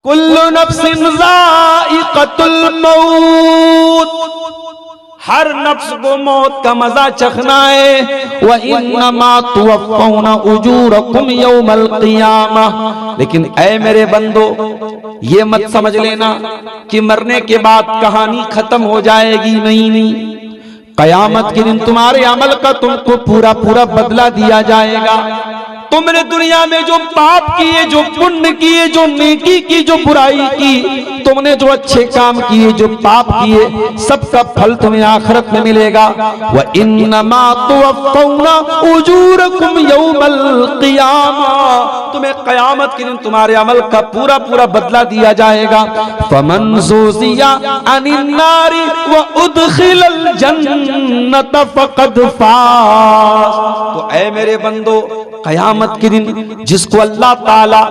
कुल्लु नफ्सिन ज़ाइक़तुल मौत, हर नफ्स को मौत का मजा चखना है। व इन्नमा तुवफ़्फ़ौना उजूरकुम यौमल क़ियामह, लेकिन ऐ मेरे बंदो ये मत समझ लेना कि मरने के बाद कहानी खत्म हो जाएगी। नहीं नहीं, कयामत के दिन तुम्हारे अमल का तुमको पूरा पूरा बदला दिया जाएगा। तुमने दुनिया में जो पाप किए, जो पुण्य किए, जो नेकी की, जो बुराई की, तुमने जो अच्छे काम किए, जो पाप किए, सबका फल तुम्हें आखिरत में मिलेगा। व इन्नमा तुवफ़्फ़ौना उजूरकुम यौमल क़ियामा, तुम्हें कयामत के दिन तुम्हारे अमल का पूरा पूरा बदला दिया जाएगा। फमन ज़ुज़िया अनिन नारी व उदखिलल जन्नत फ़क़द फ़ाज़। तो ऐ मेरे बंदो, कयामत के दिन जिसको अल्लाह ताला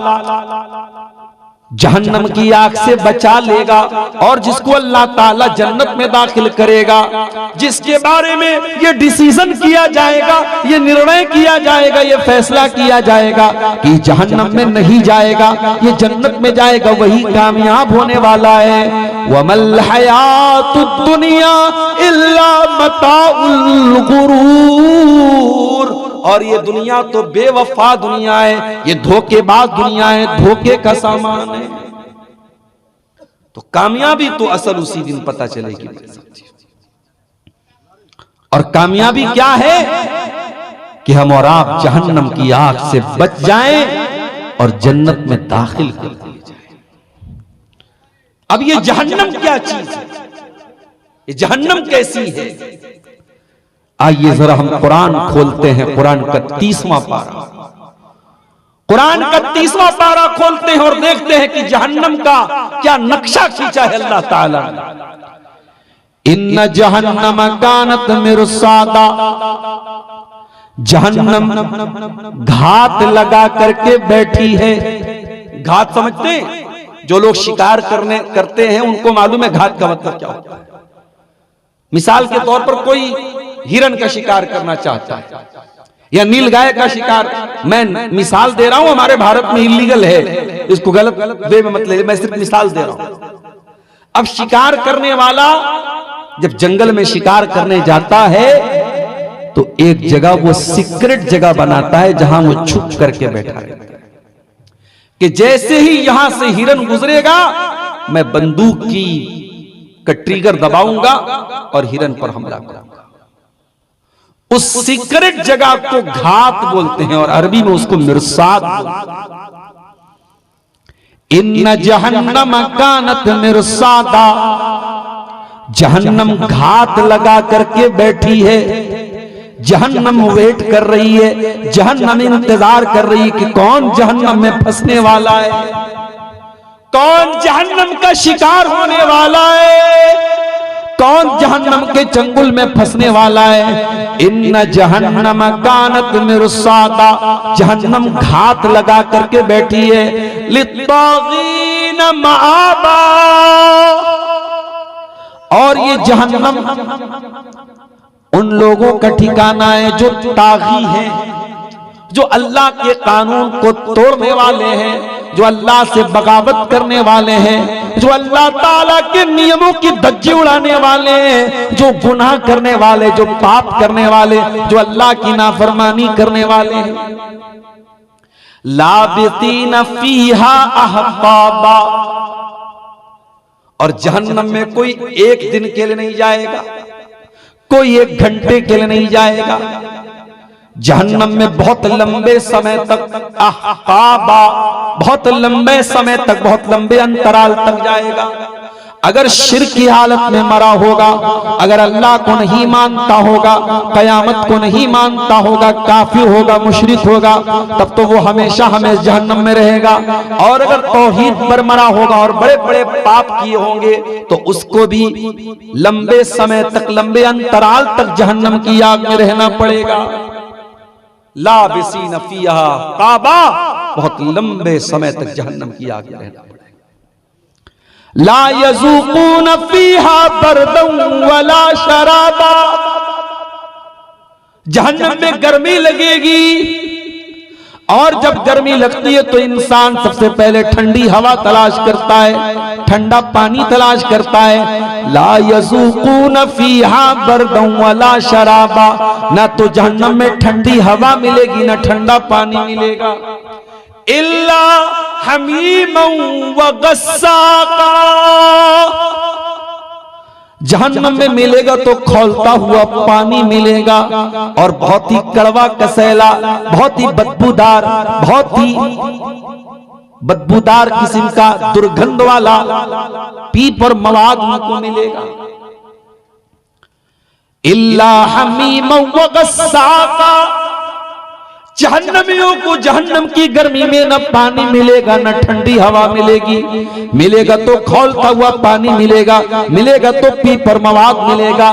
जहन्नम की आग से बचा लेगा और जिसको अल्लाह ताला जन्नत में दाखिल करेगा, जिसके बारे में ये डिसीजन किया जाएगा, ये निर्णय किया जाएगा, ये फैसला किया जाएगा कि जहन्नम में नहीं जाएगा, ये जन्नत में जाएगा, वही कामयाब होने वाला है। वमल हयातुद दुनिया इल्ला मताउल गुरूर, और ये दुनिया तो बेवफा दुनिया है, ये धोखेबाज दुनिया है, धोखे का सामान है। तो कामयाबी तो असल उसी दिन पता चलेगी। और कामयाबी क्या है कि हम और आप जहन्नम की आग से बच जाएं और जन्नत में दाखिल कर दिए जाएं। अब ये जहन्नम क्या चीज है, ये जहन्नम कैसी है? आइए जरा हम कुरान खोलते हैं, कुरान का 30वां पारा, कुरान का 30वां पारा खोलते हैं और देखते हैं कि जहन्नम का क्या नक्शा खींचा है अल्लाह ताला ने। इन्ना जहन्नम कानत मिरसादा, जहन्नम घात लगा करके बैठी है। घात समझते हैं? जो लोग शिकार करते हैं उनको मालूम है घात का मतलब क्या होता है। मिसाल के तौर पर कोई हिरन का शिकार करना चाहता है या नीलगाय का शिकार, मैं मिसाल दे रहा हूं, हमारे भारत में इलीगल है, इसको गलत वे में मत ले, मैं सिर्फ मिसाल दे रहा हूं। अब शिकार करने वाला जब जंगल में शिकार करने जाता है तो एक जगह वो सीक्रेट जगह बनाता है जहां वो छुप करके बैठा रहता है कि जैसे ही यहां से हिरन गुजरेगा मैं बंदूक की ट्रिगर दबाऊंगा और हिरन पर हमला करूंगा। उस सीक्रेट जगह को घात बोलते हैं और अरबी में उसको मिरसाद बोलते हैं। इन्ना जहन्नम कानत मिरसादा, जहन्नम घात लगा करके बैठी है। जहन्नम वेट कर रही है, जहन्नम इंतजार कर रही है कि कौन जहन्नम में फंसने वाला है, कौन जहन्नम का शिकार होने वाला है, कौन जहन्नम के चंगुल में फंसने वाला है। इन्ना जहन्नम कानत मिरसादा, जहन्नम घात लगा करके बैठी है। लित्तागीन मआबा, और ये जहन्नम उन लोगों का ठिकाना है जो तागी हैं, जो अल्लाह के कानून को तोड़ने वाले हैं, जो अल्लाह से बगावत करने वाले हैं, जो अल्लाह ताला के नियमों की धज्जी उड़ाने वाले हैं, जो गुनाह करने वाले, जो पाप करने वाले, जो अल्लाह की नाफरमानी करने वाले हैं। लाबितीन फीहा अहकाबा, और जहन्नम में कोई एक दिन के लिए नहीं जाएगा, कोई एक घंटे के लिए नहीं जाएगा। जहन्नम में बहुत लंबे समय तक अहकाबा, बहुत लंबे समय तक, बहुत लंबे अंतराल तक जाएगा। अगर शिर्क की हालत में मरा होगा, अगर अल्लाह को नहीं मानता होगा, कयामत को नहीं मानता होगा, काफिर होगा, मुशरिक होगा, तब तो वो हमेशा हमेशा जहन्नम में रहेगा। और अगर तौहीद पर मरा होगा और बड़े बड़े पाप किए होंगे तो उसको भी लंबे समय तक, लंबे अंतराल तक जहन्नम की आग में रहना पड़ेगा। लाबिसीन फीहा काबा, बहुत लंबे समय तक जहन्नम की आग में रहना पड़ेगा। ला यज़ूक़ून फीहा बरदन वला शराबा, जहन्नम में गर्मी लगेगी और जब गर्मी लगती है तो इंसान सबसे पहले ठंडी हवा तलाश करता है, ठंडा पानी तलाश करता है। ला यज़ूक़ून फ़ीहा बरदन वला शराबा, ना तो जहन्नम में ठंडी हवा मिलेगी ना ठंडा पानी मिलेगा। इल्ला हमीमन व गस्साक़ा, जहन्नम में मिलेगा तो खौलता हुआ पानी मिलेगा और बहुत ही कड़वा कसैला, बहुत ही बदबूदार किस्म का दुर्गंध वाला पीप और मवाद उनको मिलेगा। इल्ला हमीमन व गस्साक़ा, जहन्नमियों को जहन्नम की गर्मी में न पानी मिलेगा न ठंडी हवा मिलेगी, मिलेगा तो खौलता हुआ पानी मिलेगा, मिलेगा तो पीप और मवाद मिलेगा।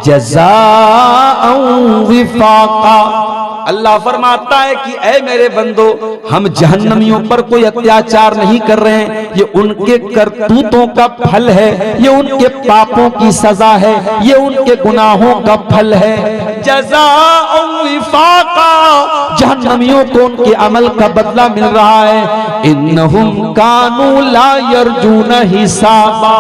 जज़ाअन विफ़ाक़ा, अल्लाह फरमाता है कि ऐ मेरे बंदो, हम जहन्नमियों पर कोई अत्याचार नहीं कर रहे हैं, ये उनके करतूतों का फल है, ये उनके पापों की सजा है, ये उनके गुनाहों का फल है। जज़ाअन विफ़ाक़ा, जहन्नमियों को उनके अमल का बदला मिल रहा है। इन्नहुम कानू ला यरजून हिसाबा,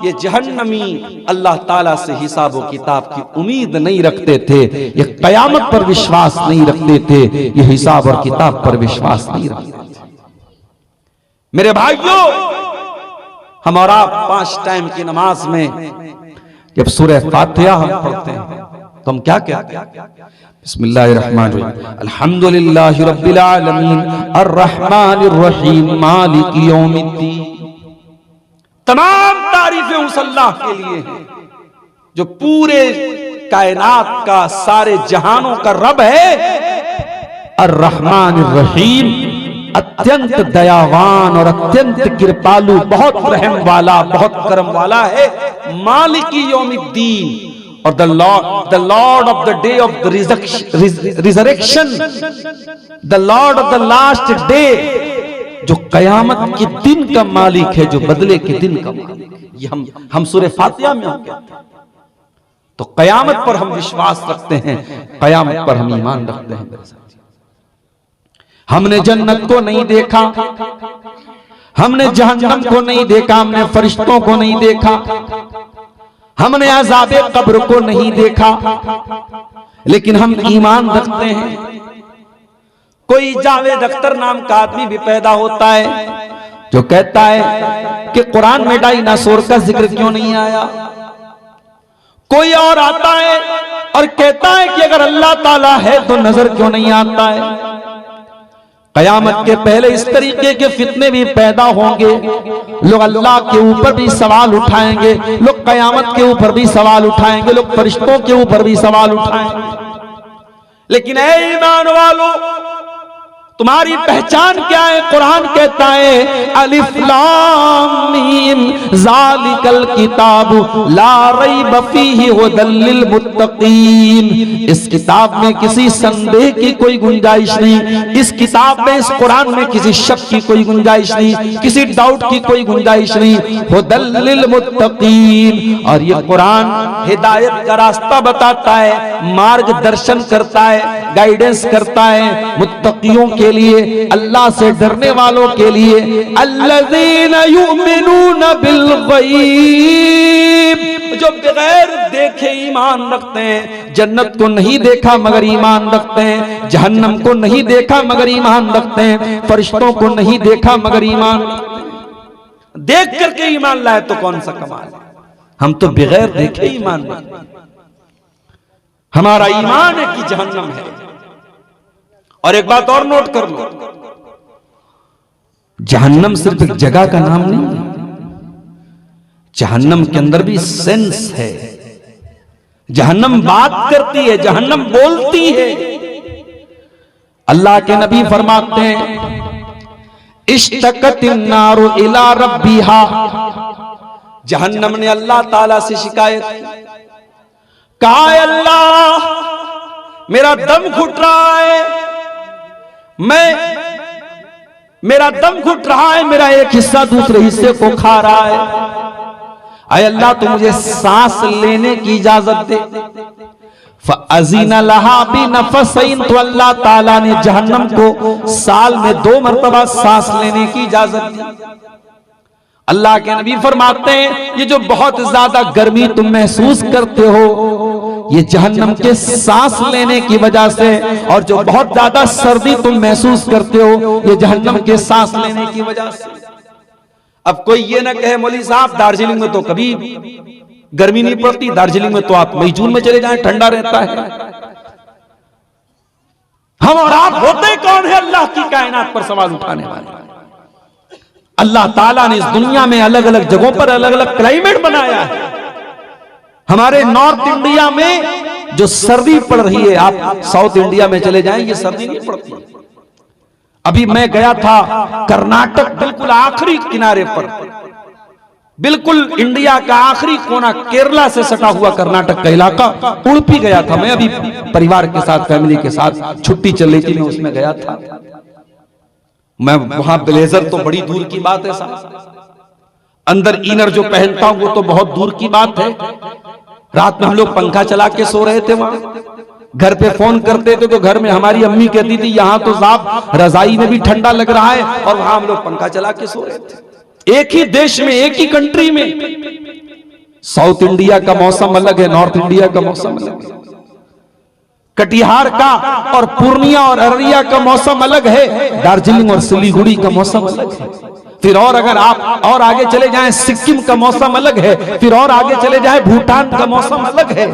ये जहन्नमी अल्लाह ताला से हिसाब व किताब की उम्मीद नहीं रखते थे, ये कयामत पर विश्वास नहीं रखते थे, ये हिसाब और किताब पर विश्वास नहीं रखते थे। मेरे भाइयों, हम और आप 5 टाइम की नमाज में जब सूरह फातिहा हम पढ़ते हैं तो हम क्या कहते हैं? बिस्मिल्लाहिर्रहमानिर्रहीम, अल्हम्दुलिल्लाहि रब्बिल आलमीन, अर्रहमानिर रहीम, मालिकि यौमिद्दीन। तमाम तारीफें उस अल्लाह के लिए हैं जो पूरे कायनात का, सारे जहानों का रब है। अर्रहमानिर रहीम, अत्यंत दयावान और अत्यंत कृपालु, बहुत रहम वाला, बहुत करम वाला है। मालिकी यौमिद्दीन, और the Lord of the day of the resurrection, the Lord of the last day, जो कयामत के दिन का मालिक है, जो बदले के दिन का मालिक है। ये हम सूरह फातिहा में हम कहते हैं। तो कयामत पर हम विश्वास रखते हैं, कयामत पर हम ईमान रखते हैं। मेरे साथी, हमने जन्नत को नहीं देखा, हमने जहन्नम को नहीं देखा, हमने फरिश्तों को नहीं देखा, हमने अज़ाबे कब्र को नहीं देखा, लेकिन हम ईमान रखते हैं। कोई जावेद अख्तर नाम का आदमी भी पैदा होता है जो कहता है कि कुरान में डायनासोर का जिक्र क्यों नहीं आया। कोई और आता है और कहता है कि अगर अल्लाह ताला है तो नजर क्यों नहीं आता है। कयामत के पहले इस तरीके के फितने भी पैदा होंगे। लोग अल्लाह के ऊपर भी सवाल उठाएंगे, लोग कयामत के ऊपर भी सवाल उठाएंगे, लोग फरिश्तों के ऊपर भी सवाल उठाएंगे। लेकिन ऐ ईमान वालों, तुम्हारी पहचान क्या है? कुरान कहता है अलिफ लाम मीम ज़ालिकल किताबु ला रैब फीहि हुदल लिल मुत्तकीन। इस किताब में किसी संदेह की कोई गुंजाइश नहीं, इस किताब में, इस कुरान में किसी शक की कोई गुंजाइश नहीं, किसी डाउट की कोई गुंजाइश नहीं। हुदल लिल मुत्तकीन, और ये कुरान हिदायत का रास्ता बताता है, मार्गदर्शन करता है, गाइडेंस करता है मुत्तकियों के लिए, अल्लाह से डरने वालों के लिए। अल्लज़ीना युमिनूना बिल गैब, जो बगैर देखे ईमान रखते हैं। जन्नत को नहीं देखा मगर ईमान रखते हैं, जहन्नम को नहीं देखा मगर ईमान रखते हैं, फरिश्तों को नहीं देखा मगर ईमान रखते हैं। देख करके ईमान लाए तो कौन सा कमाल है। हम तो बगैर देखे ईमान रखते हैं। हमारा ईमान है कि जहन्नम है। और एक बात और नोट कर लो, जहन्नम सिर्फ एक जगह का नाम नहीं है, जहन्नम के अंदर भी सेंस है। जहन्नम बात करती है, जहन्नम बोलती है। अल्लाह के नबी फरमाते हैं इश्तकतिन नारु इला रब्बिहा, जहन्नम ने अल्लाह ताला से शिकायत की, कहा अल्लाह मेरा दम घुट रहा है, मेरा दम घुट रहा है, मेरा एक हिस्सा दूसरे हिस्से को खा रहा है। अय अल्लाह तू मुझे सांस लेने की इजाजत दे। फ़अज़ीना लहा बिनफ़सैन, तो अल्लाह ताला ने जहन्नम को साल में 2 मरतबा सांस लेने की इजाजत दी। अल्लाह के नबी फरमाते हैं ये जो बहुत ज्यादा गर्मी तुम महसूस करते हो ये जहन्नम के सांस लेने की वजह से, और जो बहुत ज्यादा सर्दी तुम महसूस करते हो ये जहन्नम के सांस लेने की वजह से। अब कोई ये ना कहे मौलवी साहब दार्जिलिंग में तो कभी गर्मी नहीं पड़ती, दार्जिलिंग में तो आप मई जून में चले जाएं ठंडा रहता है। हम और आप होते कौन है अल्लाह की कायनात पर सवाल उठाने वाले? अल्लाह ताला ने इस दुनिया में अलग अलग जगहों पर अलग अलग क्लाइमेट बनाया है। हमारे नॉर्थ इंडिया में जो सर्दी पड़ रही है, आप साउथ इंडिया में चले जाएं ये सर्दी नहीं पड़ती। अभी मैं गया था कर्नाटक, बिल्कुल आखिरी किनारे पर, बिल्कुल इंडिया का आखिरी कोना, केरला से सटा हुआ कर्नाटक का इलाका, उड़पी गया था मैं। अभी परिवार के साथ, फैमिली के साथ छुट्टी चल रही थी, मैं उसमें गया था। मैं वहां ब्लेजर तो बड़ी दूर की बात है साहब, अंदर इनर जो पहनता हूं वो तो बहुत दूर की बात है। रात में हम लोग पंखा चला के सो रहे थे वहां। घर पे फोन करते थे तो घर में हमारी अम्मी कहती थी यहां तो साहब रजाई में भी ठंडा लग रहा है, और वहां हम लोग पंखा चला के सो रहे थे। एक ही देश में, एक ही कंट्री में। साउथ इंडिया का मौसम अलग है, नॉर्थ इंडिया का मौसम अलग है। कटिहार का और पूर्णिया और अररिया का मौसम अलग है, दार्जिलिंग और सिलीगुड़ी का मौसम अलग है। फिर और अगर आप और आगे चले जाएं सिक्किम का मौसम अलग है, फिर और आगे चले जाएं भूटान का मौसम अलग है।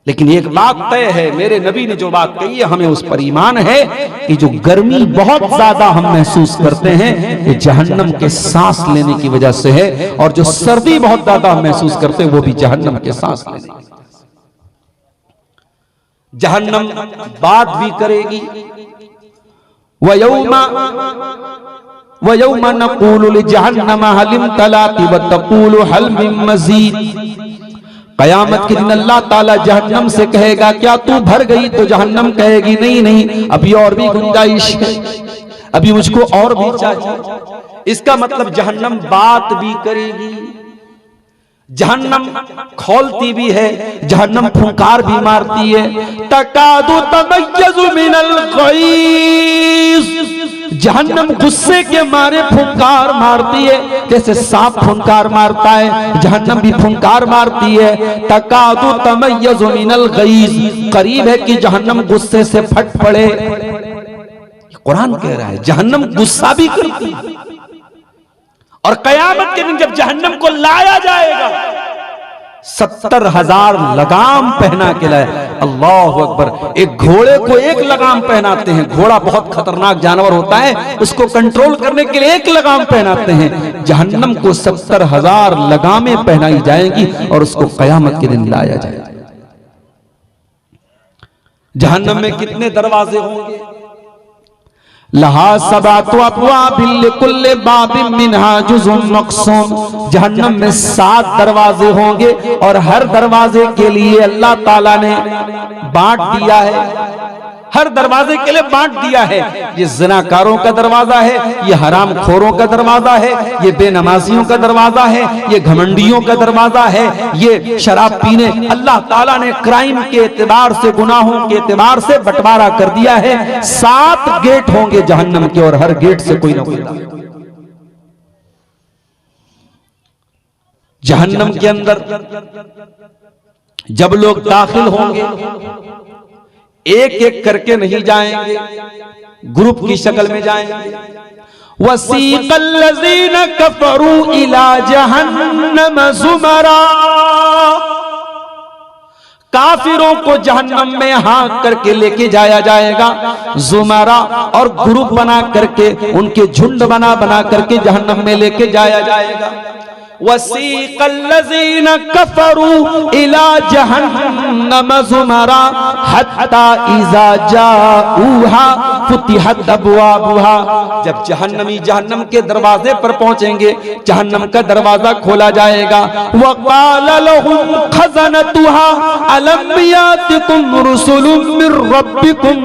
लेकिन एक बात तय है, मेरे नबी ने जो बात कही है हमें उस पर ईमान है कि जो गर्मी बहुत ज्यादा हम महसूस करते हैं ये जहन्नम के सांस लेने की वजह से है, और जो सर्दी बहुत ज्यादा हम महसूस करते हैं वो भी जहन्नम के सांस लेने की। जहन्नम बात भी करेगी, वयौमा नक़ूलु लिजहन्नम हल इम्तलाति व तक़ूलु हल मिन मज़ीद। कयामत के दिन अल्लाह ताला जहन्नम से कहेगा क्या तू भर गई? तो जहन्नम कहेगी नहीं नहीं, अभी और भी गुंजाइश है, अभी मुझको और भी चाहिए। इसका मतलब जहन्नम बात भी करेगी, जहन्नम खोलती भी है, जहन्नम फुंकार भी मारती है। तकादु तमय्यज़ु मिनल गैज़, जहन्नम गुस्से के मारे फुंकार मारती है, जैसे सांप फुंकार मारता है जहन्नम भी फुंकार मारती है। तकादु तमय्यज़ु मिनल गैज़, करीब है कि जहन्नम गुस्से से फट पड़े। कुरान कह रहा है जहन्नम गुस्सा भी करती है। और कयामत के दिन जब जहन्नम को लाया जाएगा 70,000 लगाम पहना के लाए। अल्लाह अकबर। एक घोड़े को एक लगाम पहनाते हैं, घोड़ा बहुत खतरनाक जानवर होता है, उसको कंट्रोल करने के लिए एक लगाम पहनाते हैं। जहन्नम को 70,000 लगामें पहनाई जाएंगी और उसको कयामत के दिन लाया जाएगा। जहन्नम में कितने दरवाजे होंगे? लहा सबातु अब्वाबिन लिकुल्लि बाबिन मिनहा जुज़ुन मक़सूम। जहन्नम में 7 दरवाजे होंगे और हर दरवाजे के लिए अल्लाह ताला ने बांट दिया है, हर दरवाजे के लिए बांट दिया है। ये ज़िनाकारों का दरवाजा है, ये हराम खोरों का दरवाजा है, ये बेनमाजियों का दरवाजा है, ये घमंडियों का दरवाजा है, ये शराब पीने। अल्लाह ताला ने क्राइम के एतबार से, गुनाहों के एतबार से बंटवारा कर दिया है। 7 गेट होंगे जहन्नम के और हर गेट से कोई ना कोई। जहन्नम के अंदर जब लोग दाखिल होंगे एक एक करके नहीं जाएंगे, ग्रुप की शक्ल में जाएंगे। वसीक़ल लज़ीना कफ़रू इला जहन्नम ज़ुमरा, काफिरों को जहन्नम में हाँक करके लेके जाया जाएगा। ज़ुमरा, और ग्रुप बना करके, उनके झुंड बना बना करके जहन्नम में लेके जाया जाएगा। वसीक़ल लज़ीना कफ़रू इला जहन्नम ज़ुमरा हत्ता इज़ा जाऊहा फुतिहत अब्वाबुहा। जब जहन्नमी जहन्नम के दरवाजे पर पहुंचेंगे, जहन्नम का दरवाजा खोला जाएगा। वक़ाल लहुम खज़नतुहा अलम यातिकुम रुसुलुम मिर रब्बिकुम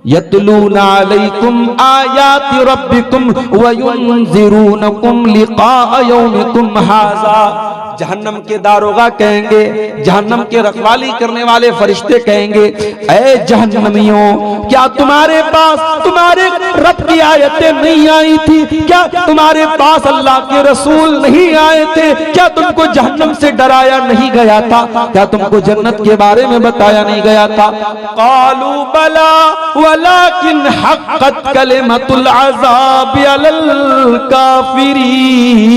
यतलूना अलैकुम आयाति रब्बिकुम व युनज़िरूनकुम लिक़ा यौमिकुम हाज़ा। जहन्नम के दारोगा कहेंगे, जहन्नम के रखवाली करने वाले फरिश्ते कहेंगे, ऐ जहन्नमियों, क्या तुम्हारे पास तुम्हारे रब की आयतें नहीं आई थी? क्या तुम्हारे पास अल्लाह के रसूल नहीं आए थे? क्या तुमको जहन्नम से डराया नहीं गया था? क्या तुमको जन्नत के बारे में बताया नहीं गया था? क़ालू बला वलाकिन हक़्क़त कलिमतुल अज़ाब अलल काफ़िरीन।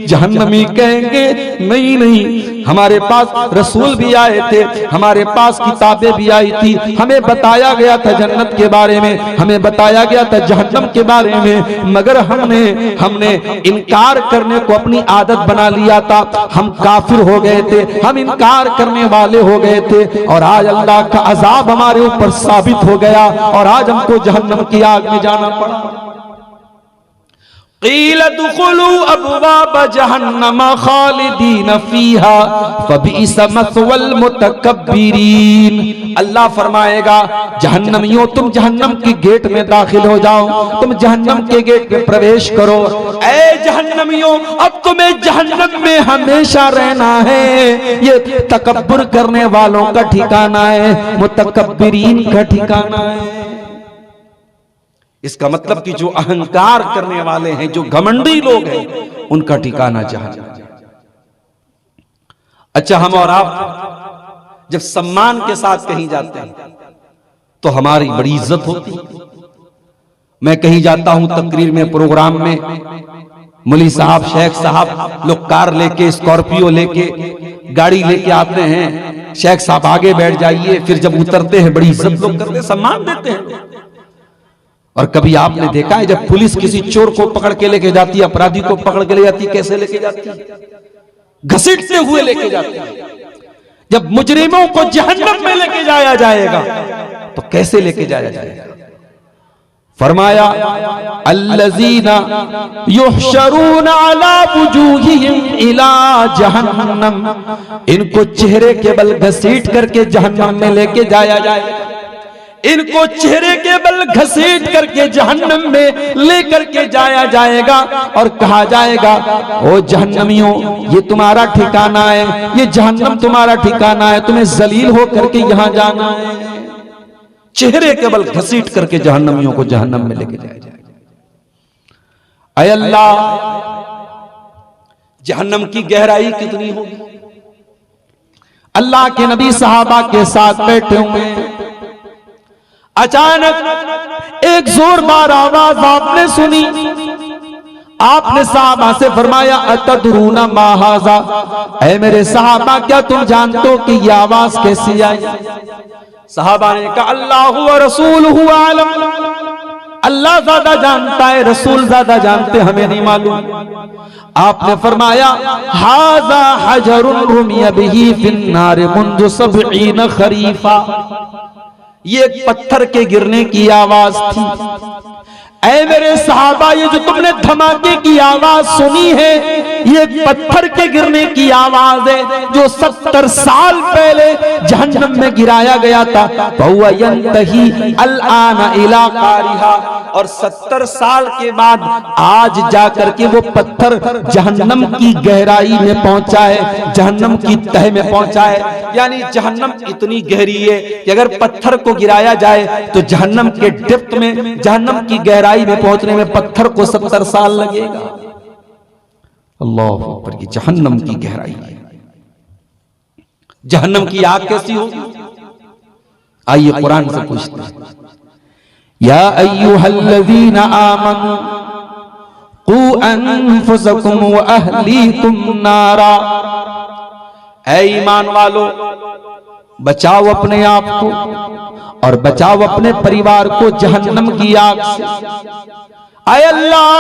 जहन्नमी कहेंगे नहीं नहीं, हमारे पास रसूल भी आए थे, हमारे पास किताबें भी आई थी, हमें बताया गया था जन्नत के बारे में, हमें बताया गया था जहन्नम के बारे में, मगर हमने इनकार करने को अपनी आदत बना लिया था। हम काफिर हो गए थे, हम इनकार करने वाले हो गए थे, और आज अल्लाह का अजाब हमारे ऊपर साबित हो गया और आज हमको जहन्नम की आग में जाना पड़ा। क़ील दुख़ुलू अब्वाब जहन्नम ख़ालिदीन फ़ीहा फ़बिइस मस्वल मुतकब्बिरीन। अल्लाह फरमाएगा, जहन्नमियों तुम जहन्नम के गेट में दाखिल हो जाओ, तुम जहन्नम के गेट में प्रवेश करो। ऐ जहन्नमियों, अब तुम्हें जहन्नम में हमेशा रहना है। ये तकब्बुर करने वालों का ठिकाना है, मुतकब्बिरीन का ठिकाना है। इसका मतलब कि जो अहंकार करने वाले हैं, जो घमंडी लोग हैं, उनका ठिकाना जहन्नम। अच्छा, हम और आप जब सम्मान के साथ कहीं जाते हैं तो हमारी बड़ी इज्जत होती है। मैं कहीं जाता हूं तकरीर में, प्रोग्राम में, मुली साहब, शेख साहब लोग कार लेके, स्कॉर्पियो लेके, गाड़ी लेके आते हैं। शेख साहब आगे बैठ जाइए, फिर जब उतरते हैं बड़ी इज्जत लोग करते हैं, सम्मान देते हैं। और कभी आपने देखा है जब पुलिस किसी चोर को पकड़ के लेके जाती है, अपराधी को पकड़ के ले जाती है, कैसे लेके जाती है? घसीटते हुए लेके जाती है। जब मुजरिमों को जहन्नम में लेके जाया जाएगा तो कैसे लेके जाया जाएगा? फरमाया, अल्लज़ीना युहशरून अला वुजूहिहिम इला जहन्नम, इनको चेहरे के बल घसीट करके जहन्नम में लेके जाया जाएगा। इनको चेहरे के बल घसीट करके जहन्नम में लेकर के जाया जाएगा और कहा जाएगा, ओ जहन्नमियों, ये तुम्हारा ठिकाना है, ये जहन्नम तुम्हारा ठिकाना है, तुम्हें जलील हो करके यहां जाना है। चेहरे के बल घसीट करके जहन्नमियों को जहन्नम में लेके जाया जाएगा। ऐ अल्लाह, जहन्नम की गहराई कितनी होगी? अल्लाह के नबी सहाबा के साथ बैठे हुए, अचानक एक जोरदार आवाज आपने सुनी। आपने सहाबा से फरमाया, अतदरूना मा हाज़ा, ऐ मेरे सहाबा, क्या तुम जानते हो कि यह आवाज कैसी आई? सहाबा ने कहा, अल्लाह व रसूलुहु आलम, अल्लाह ज्यादा जानता है, रसूल ज्यादा जानते, हमें नहीं मालूम। आपने फरमाया, हाज़ा हजरुन रुमिया बिही फिन्नार मुंज़ु सबईन खरीफा, ये एक पत्थर के गिरने की आवाज थी। ऐ मेरे सहाबा, ये जो तुमने धमाके की आवाज सुनी है, ये पत्थर के गिरने की आवाज है जो 70 साल पहले जहन्नम में गिराया गया था। बहुआ यंतही अलआना इला कारिहा, और 70 साल के बाद आज जाकर के वो पत्थर जहन्नम की गहराई में पहुंचा है, जहन्नम की तह में पहुंचा है। यानी जहन्नम इतनी गहरी है कि अगर पत्थर को गिराया जाए तो जहन्नम के डेप्थ में, जहन्नम की गहराई में पहुंचने में पत्थर को 70 साल लगेगा। अल्लाह अकबर, की जहन्नम की गहराई है। जहन्नम की आग कैसी होगी? आइए कुरान से पूछते हैं। या अय्युहल्लज़ीना आमनू कू अनफुसकुम व अहलीकुम नारा, ऐ ईमान वालो, बचाओ अपने आप को और बचाओ अपने परिवार को जहन्नम की आग से। आय अल्लाह,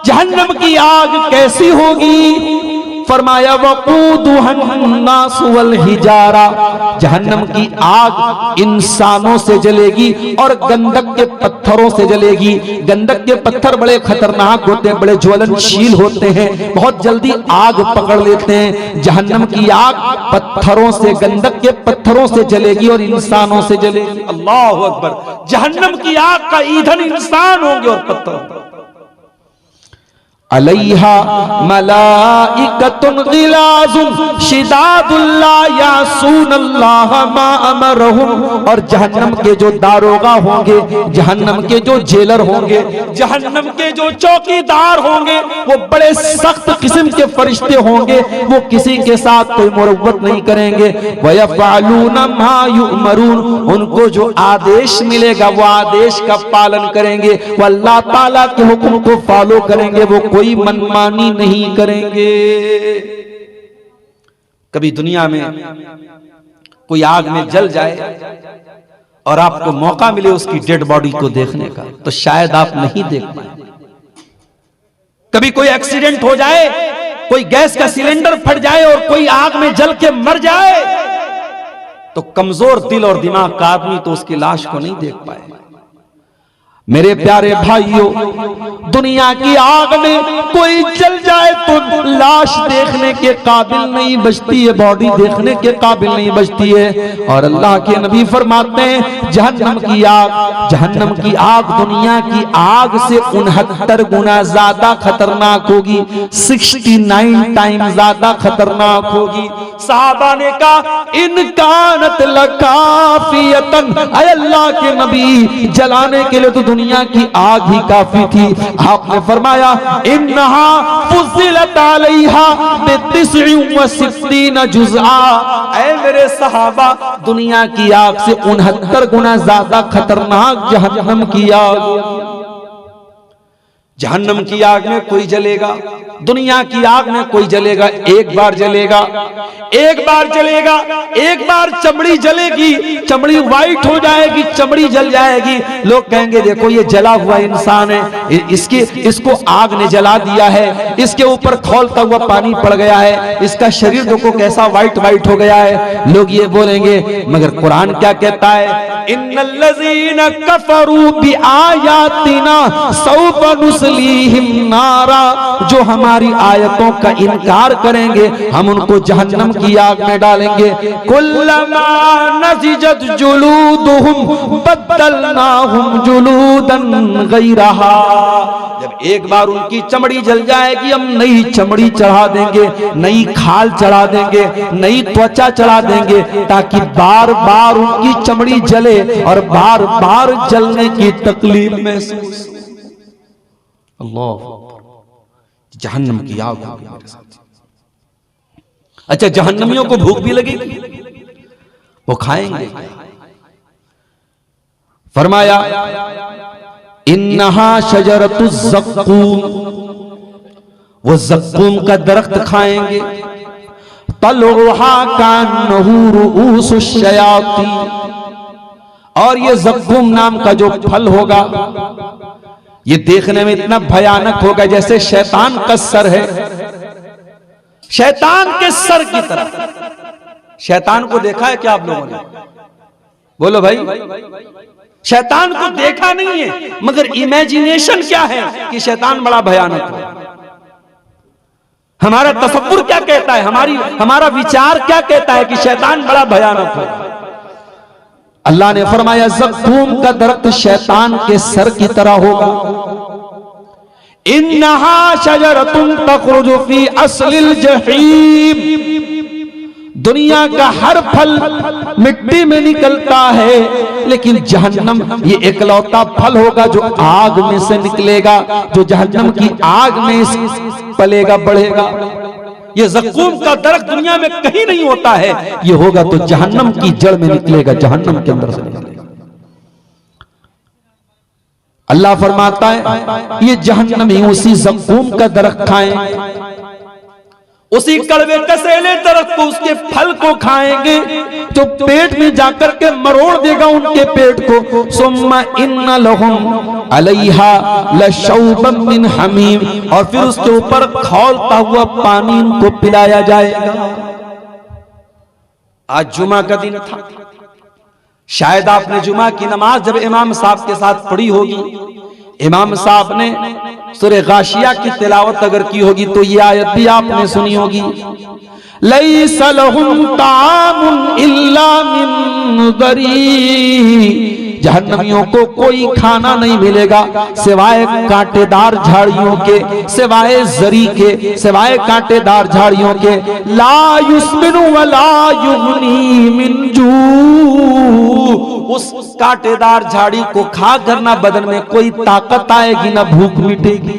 जहन्नम की आग कैसी होगी? फरमाया, वक़ूदुहन्नास वल हिजारा, जहन्नम की आग इंसानों से जलेगी और गंधक के पत्थरों से जलेगी। गंधक के पत्थर बड़े खतरनाक होते हैं, बड़े ज्वलनशील होते हैं, बहुत जल्दी आग पकड़ लेते हैं। जहन्नम की आग पत्थरों से, गंधक के पत्थरों से जलेगी और इंसानों से जलेगी। अल्लाह अकबर, जहन्नम की आग का ईंधन इंसान होंगे और पत्थर। अलैहा मलाइकतुन गिलाजुन शिदादुल्ला यासूनल्लाह मा अमरहुम। और जहन्नम के जो दारोगा होंगे, जहन्नम के जो जेलर होंगे, जहन्नम के जो चौकीदार होंगे, वो बड़े सख्त किस्म के फरिश्ते होंगे। वो किसी के साथ कोई मुरव्वत नहीं करेंगे। वयफ़अलूना मा युअमरून, उनको जो आदेश मिलेगा वो आदेश का पालन करेंगे। वो अल्लाह ताला के हुक्म को फॉलो करेंगे, वो कोई मनमानी नहीं करेंगे। कभी दुनिया में कोई आग में जल जाए और आपको मौका मिले उसकी डेड बॉडी को देखने का, तो शायद आप नहीं देख पाए। कभी कोई एक्सीडेंट हो जाए, कोई गैस का सिलेंडर फट जाए और कोई आग में जल के मर जाए, तो कमजोर दिल और दिमाग का आदमी तो उसकी लाश को नहीं देख पाए। मेरे प्यारे भाइयों, दुनिया की आग में कोई जल जाए तो लाश देखने के काबिल नहीं बचती है, बॉडी देखने के काबिल नहीं बचती है। और अल्लाह के नबी फरमाते हैं जहन्नम की आग दुनिया की आग से 69 गुना ज्यादा खतरनाक होगी, 69 टाइम ज्यादा खतरनाक होगी। सहाबा ने कहा इन कानत लकाफियतन, ऐ अल्लाह के नबी जलाने के लिए तो दुनिया की आग ही काफी थी। आपने फरमाया इन्नहा फुज़िलत अलैहा बि69 जुज़आ। ऐ मेरे सहाबा, दुनिया की आग से 69 गुना ज्यादा खतरनाक जहन्नम की आग। जहन्नम की आग में कोई जलेगा, दुनिया की आग में कोई जलेगा, एक बार जलेगा, एक बार जलेगा, एक बार चमड़ी जलेगी, चमड़ी वाइट हो जाएगी, चमड़ी जल जाएगी। लोग कहेंगे देखो ये जला हुआ इंसान है, इसको आग ने जला दिया है, इसके ऊपर खौलता हुआ पानी पड़ गया है, इसका शरीर देखो कैसा वाइट वाइट हो गया है। लोग ये बोलेंगे, मगर कुरान क्या कहता है, इन्नल्लज़ीना कफरू बिआयातिना सौफ नुस्लीहिम नारा। जो हमारी आयतों का इनकार करेंगे हम उनको जहन्नम की आग में डालेंगे। कुल्लमा नज़िजत जुलूदुहुम बद्दलनाहुम जुलूदन गैरहा। जब एक बार उनकी चमड़ी जल जाएगी हम नई चमड़ी चढ़ा देंगे, नई खाल चढ़ा देंगे, नई त्वचा चढ़ा देंगे, ताकि बार बार उनकी चमड़ी जले और बार बार जलने की तकलीफ महसूस। अल्लाह, जहन्नम की आग होगी मेरे साथ। अच्छा, जहन्नमियों को भूख भी लगेगी, वो खाएंगे। फरमाया इन्नहा शजरतु ज़क्कूम, वो ज़क्कूम का दरख्त खाएंगे। तलउहा कान्नहु रुऊसुश शयातीन, और ये ज़क्कूम नाम का जो फल होगा ये देखने में इतना भयानक होगा जैसे शैतान का सर है, शैतान के सर की तरह। शैतान को देखा है क्या आप लोगों ने? बोलो भाई, शैतान को देखा नहीं है, मगर इमेजिनेशन क्या है कि शैतान बड़ा भयानक है। हमारा तसव्वुर क्या कहता है, हमारा विचार क्या कहता है कि शैतान बड़ा भयानक है। अल्लाह ने फरमाया ज़क्कूम का दरख्त शैतान के सर की तरह होगा। इन्नहा शजरतुन तखरुजु फी अस्लिल जहीम, दुनिया का हर फल मिट्टी में निकलता है, लेकिन जहन्नम ये एकलौता फल होगा जो आग में से निकलेगा, जो जहन्नम की आग में पलेगा, बढ़ेगा। ये ज़क्कूम का दरख्त दुनिया में कहीं नहीं होता है, ये होगा तो जहन्नम की जड़ में निकलेगा, जहन्नम के अंदर से निकलेगा। अल्लाह फरमाता है ये जहन्नमी उसी ज़क्कूम का दरख्त खाएं, उसी कड़वे कसेले दरख्त को, उसके फल को खाएंगे जो पेट में जाकर के मरोड़ देगा उनके पेट को। सुम्मा इन्ना लहुम अलैहा लशौबम मिन हमीम, और फिर उसके ऊपर खौलता हुआ पानी उनको पिलाया जाएगा। आज जुमा का दिन था, शायद आपने जुमा की नमाज जब इमाम साहब के साथ पढ़ी होगी, इमाम साहब ने सूरह गाशिया की तिलावत अगर की होगी तो ये आयत भी आपने सुनी होगी, लैसा लहुम तामुन इल्ला मिन दरी, जहन्नमियों को कोई खाना नहीं मिलेगा सिवाय कांटेदार झाड़ियों के, सिवाय जरी के, सिवाय कांटेदार झाड़ियों के। ला युस्मिनु वला युगनी मिन जू, उस कांटेदार झाड़ी को खाकर ना बदन में कोई ताकत आएगी ना भूख मिटेगी।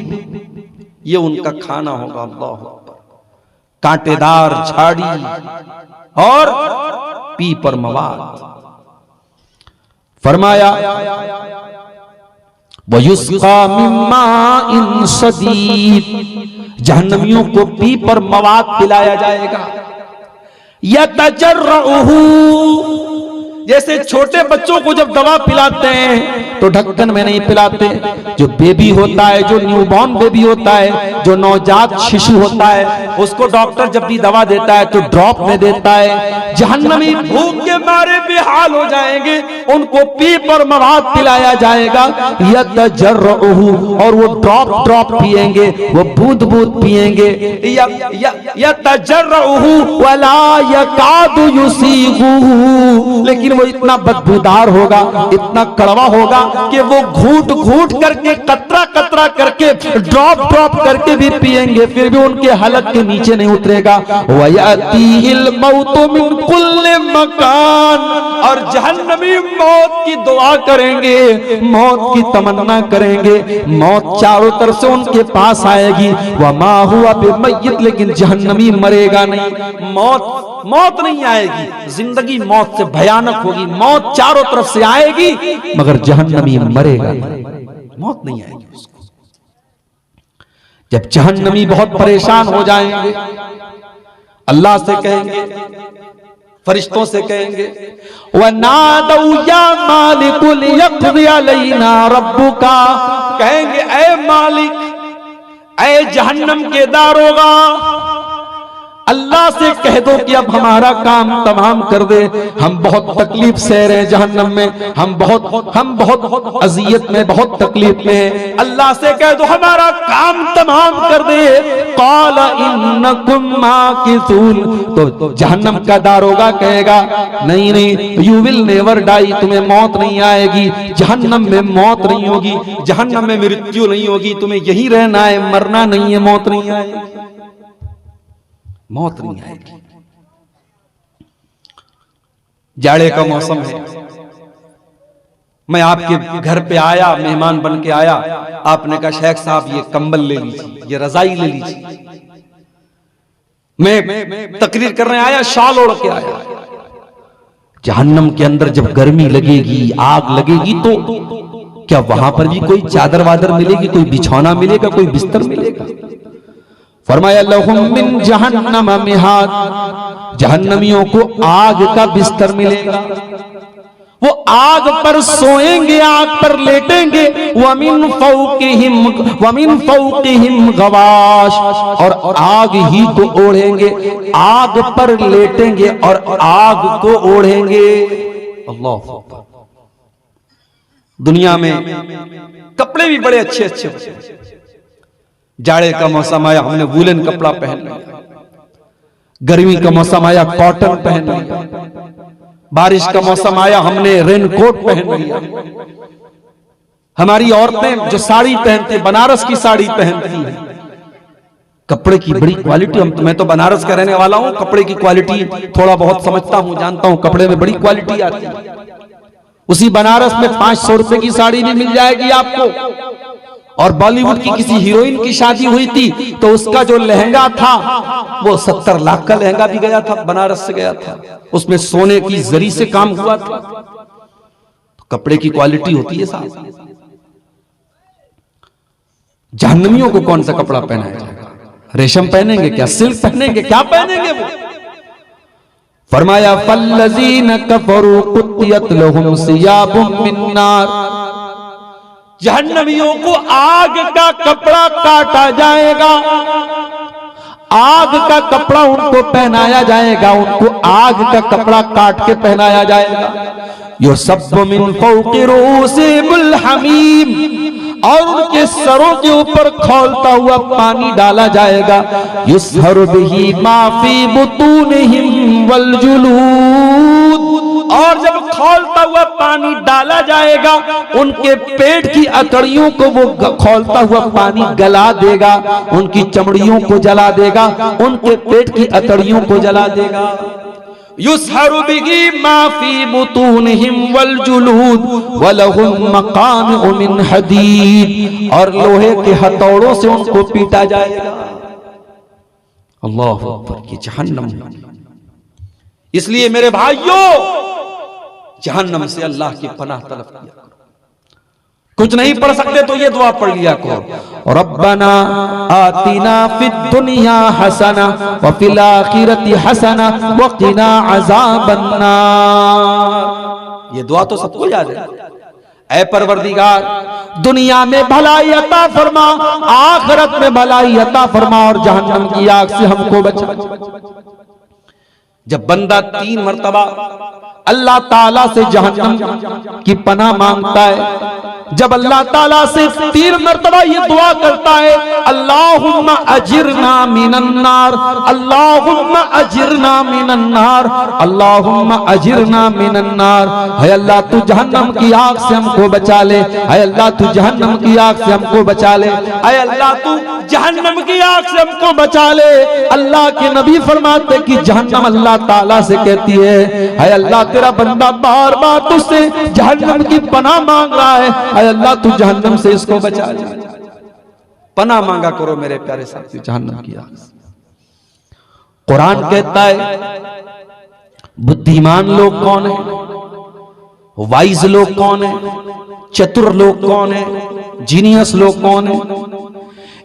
ये उनका खाना होगा। अल्लाह, कांटेदार झाड़ी और पीपर मवाद। फरमाया वयुस्का मिम्मा इन सदीद, जहन्नमियों को पीपर मवाद पिलाया जाएगा। यतजर्रउहु, जैसे छोटे बच्चों को जब दवा पिलाते हैं तो ढक्कन में नहीं पिलाते। जो बेबी होता है, जो न्यूबॉर्न बेबी होता है, जो नवजात शिशु होता है, उसको डॉक्टर जब भी दवा देता है तो ड्रॉप में देता है। जहन्नमी भूख के मारे बेहाल हो जाएंगे, उनको पीपर मवाद पिलाया जाएगा। यतजर्रउहु, और वो ड्रॉप ड्रॉप पिएंगे, वो बूंद बूंद पिएंगे। यतजर्रउहु वला यकादु युसीगुहु, लेकिन वो इतना बदबूदार होगा, इतना कड़वा होगा कि वो घूट घूट करके, कतरा कतरा करके, ड्रॉप ड्रॉप करके भी पिएंगे, फिर भी उनके हलक के नीचे नहीं उतरेगा। वयअतीहिल मौतु मिन कुल्लि मकान, और जहन्नमी मौत की दुआ करेंगे, मौत की तमन्ना करेंगे, मौत चारों तरफ से उनके पास आएगी। वमा हुआ बिमय्यित, लेकिन जहन्नमी मरेगा नहीं। मौत नहीं आएगी, जिंदगी मौत से भयानक होगी, मौत चारों तरफ से आएगी मगर जहन्नमी मरेगा, मौत नहीं आएगी उसको। जब जहन्नमी बहुत परेशान हो जाएंगे, अल्लाह से कहेंगे, फरिश्तों से कहेंगे, वनादौ या मालिकुल यक़्ज़ि अलैना रब्बुका, कहेंगे ऐ मालिक, ऐ जहन्नम के दारोगा, अल्लाह से कह दो कि अब हमारा काम तमाम कर दे। हम बहुत तकलीफ सह रहे हैं जहन्नम में, हम बहुत अजियत में, बहुत तकलीफ में हैं। अल्लाह से कह दो हमारा काम तमाम कर दे। क़ाल इन्नकुम माकिसून, तो जहन्नम का दारोगा कहेगा नहीं नहीं, यू विल नेवर डाई, तुम्हें मौत नहीं आएगी, जहन्नम में मौत नहीं होगी, जहन्नम में मृत्यु नहीं होगी, तुम्हें यहीं रहना है, मरना नहीं है, मौत नहीं आएगी, मौत नहीं आएगी। जाड़े का मौसम है, मैं आपके घर पे आया, मेहमान बन के आया, आपने कहा शेख साहब ये कंबल ले लीजिए, ये रजाई ले लीजिए। मैं तकरीर करने आया, शाल ओढ़ के आया। जहन्नम के अंदर जब गर्मी लगेगी, आग लगेगी, तो क्या वहां पर भी कोई चादर वादर मिलेगी, कोई बिछौना मिलेगा, कोई बिस्तर मिलेगा? फरमाया लहुम मिन जहन्नम मिहाद, जहन्नमियों को आग का बिस्तर मिलेगा, वो आग पर सोएंगे, आग पर लेटेंगे। वमिन फौकिहिम गवाश, और आग ही को ओढ़ेंगे, आग पर लेटेंगे और आग को ओढ़ेंगे। अल्लाह, दुनिया में कपड़े भी बड़े अच्छे अच्छे होते हैं। जाड़े का मौसम आया, हमने वूलन कपड़ा पहन लिया, गर्मी का मौसम आया, कॉटन पहन लिया, बारिश का मौसम आया, हमने रेनकोट पहन लिया। हमारी औरतें जो साड़ी पहनती, बनारस की साड़ी पहनती है, कपड़े की बड़ी क्वालिटी। मैं तो बनारस का रहने वाला हूं, कपड़े की क्वालिटी थोड़ा बहुत समझता हूं, जानता हूं, कपड़े में बड़ी क्वालिटी आती है। उसी बनारस में 500 रुपए की साड़ी भी मिल जाएगी आपको। और बॉलीवुड की किसी हीरोइन की शादी हुई थी तो उसका जो लहंगा था वो 70 लाख का लहंगा भी गया था, बनारस से गया था, उसमें सोने की जरी से काम हुआ था। तो कपड़े की क्वालिटी होती है साहब। जहन्नमियों को कौन सा कपड़ा पहनाया जाएगा? रेशम पहनेंगे क्या? सिल्क पहनेंगे क्या? पहनेंगे वो। फरमाया फल्लज़ीन कफरू कुत्तियत लहुम सियाबुम मिन नार, जहन्नमियों को आग का कपड़ा काटा जाएगा, आग का कपड़ा उनको पहनाया जाएगा, उनको आग का कपड़ा काट के पहनाया जाएगा। युसब्बु मिन फौक़ि रूसिहिमुल हमीम, और उनके सरों के ऊपर खौलता हुआ पानी डाला जाएगा। युसहरु बिही मा फी बुतूनिहिम वल जुलूद, और जब खौलता हुआ पानी डाला जाएगा उनके पेट की अतड़ियों को वो खौलता हुआ पानी गला देगा, उनकी चमड़ियों को जला देगा, उनके पेट की अतड़ियों को जला देगा। युसहरु बिही मा फी बुतूनिहिम वल जुलूद वलहुम मकामिउ मिन हदीद, और लोहे के हथौड़ों से उनको पीटा जाएगा। अल्लाह अकबर, ये जहन्नम। इसलिए मेरे भाइयों, जहन्नम से अल्लाह की पनाह तलब किया करो। कुछ नहीं पढ़ सकते तो ये दुआ पढ़ लिया करो, रब्बना आतिना फिद दुनिया हसना व फिल आखिरति हसना व क़िना अज़ाबन नार। ये दुआ तो सबको याद है। ऐ परवरदिगार, दुनिया में भलाई अता फरमा, आखिरत में भलाई अता फरमा, और जहन्नम की आग से हमको बचा। जब बंदा 3 मरतबा अल्लाह ताला से जहन्नम की पनाह मांगता है, जब अल्लाह ताला से 3 मरतबा ये दुआ करता है, अल्लाहुम्मा अजिरना मिनन नार, अल्लाहुम्मा अजिरना मिनन नार, अल्लाहुम्मा अजिरना मिनन नार। है अल्लाह तू जहन्नम की आग से हमको बचा ले, है अल्लाह तू जहन्नम की आग से हमको बचा ले, है अल्लाह तू जहन्नम की आग से हमको बचा ले। अल्लाह के नबी फरमाते कि जहन्नम अल्लाह ताला से कहती है अल्लाह तेरा बंदा बार बार तुझसे जहन्नम की पनाह मांग रहा है, अल्लाह तू जहन्नम से इसको बचा ले। पनाह मांगा करो मेरे प्यारे साथी जहन्नम की आग से। कुरान कहता है बुद्धिमान लोग कौन है, वाइज लोग कौन है, चतुर लोग कौन है, जीनियस लोग कौन है।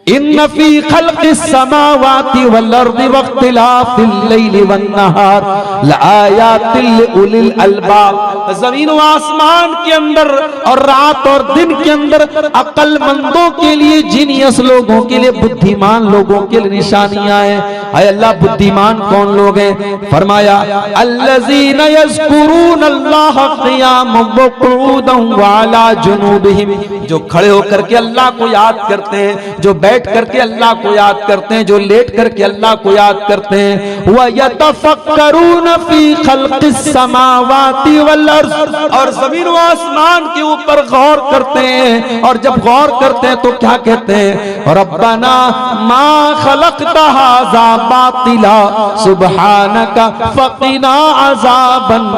इन्न फी खल्क़िस समावाति वल अर्दि वख्तिलाफिल लैलि वन नहार लआयातिल लिउलिल अलबाब। जमीन व आसमान के अंदर और रात और दिन के अंदर अक्लमंदों के लिए, जीनियस लोगों के लिए, बुद्धिमान लोगों के लिए निशानियां हैं। ऐ अल्लाह बुद्धिमान कौन लोग हैं? फरमाया अल्लज़ीना यज़कुरून अल्लाह क़ियामन व क़ुऊदन व अला जुनूबिहिम, जो खड़े होकर के अल्लाह को याद करते हैं, जो बैठ करके अल्लाह को याद करते हैं, जो लेट करके अल्लाह को याद करते हैं। व यतफक्करून फी खल्क़िस समावाति वल अर्ज़, और जमीन व आसमान के ऊपर गौर करते हैं, और जब गौर करते हैं तो क्या कहते हैं? रब्बना मा खलक़ता हाज़ा बातिला सुब्हानका फ़क़िना अज़ाबन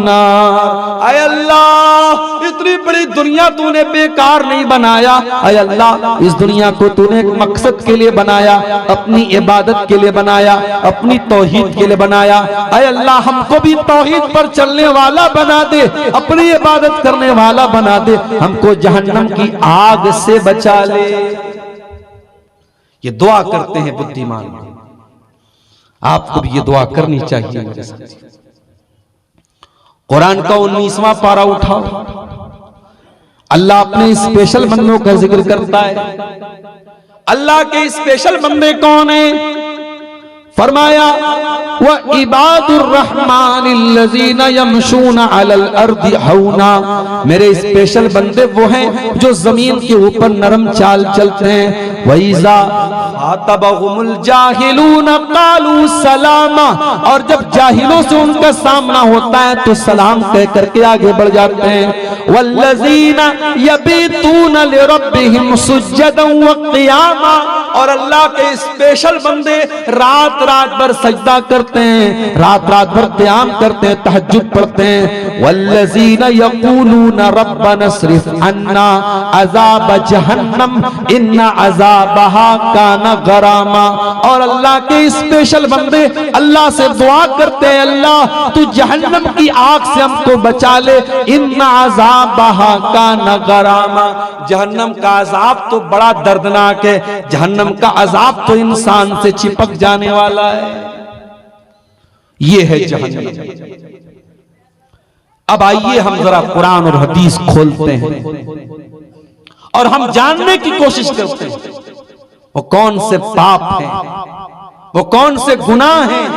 नार। ऐ अल्लाह, इतनी बड़ी दुनिया तूने बेकार नहीं बनाया। ऐ अल्लाह, इस दुनिया को तूने एक मकसद के लिए बनाया, अपनी इबादत के लिए बनाया, अपनी तौहीद के लिए बनाया। ऐ अल्लाह, हमको भी तौहीद पर चलने वाला बना दे, अपनी इबादत करने वाला बना दे, हमको जहन्नम की आग से बचा ले। ये दुआ करते हैं बुद्धिमान। आपको भी ये दुआ करनी चाहिए मेरे साथ। कुरान का 19वां पारा उठाओ, अल्लाह अपने स्पेशल बंदों का जिक्र करता है। अल्लाह के स्पेशल बंदे कौन है? फरमाया व इबादुर रहमानिल्लज़ीना यमशूना अलल अर्दि हौना, मेरे स्पेशल बंदे वो हैं जो जमीन के ऊपर नरम चाल चलते हैं। वइज़ा खातबहुमुल जाहिलूना क़ालू सलामा, और जब जाहिलों से उनका सामना होता है तो सलाम कह करके आगे बढ़ जाते हैं। वल्लज़ीना यबीतूना लिरब्बिहिम सुज्जदन व क़ियामा, और अल्लाह के स्पेशल बंदे रात रात भर सजदा करते हैं, रात रात भर क़याम करते हैं, तहज्जुद पढ़ते हैं। वल्लज़ीना यक़ूलूना रब्बना स्रिफ अन्ना अज़ाब जहन्नम इन्ना अज़ाबहा काना गरामा, और अल्लाह के स्पेशल बंदे अल्लाह से दुआ करते हैं अल्लाह तू जहन्नम की आग से हमको बचा ले, इन्ना अज़ाबहा काना गरामा। जहन्नम का अज़ाब तो बड़ा दर्दनाक है, जहन्नम का अज़ाब तो इंसान से चिपक जाने वाला है। ये है जहन्नम। अब आइए हम जरा कुरान और हदीस खोलते हैं और हम जानने की कोशिश करते हैं वो कौन से पाप हैं, वो कौन से गुनाह हैं,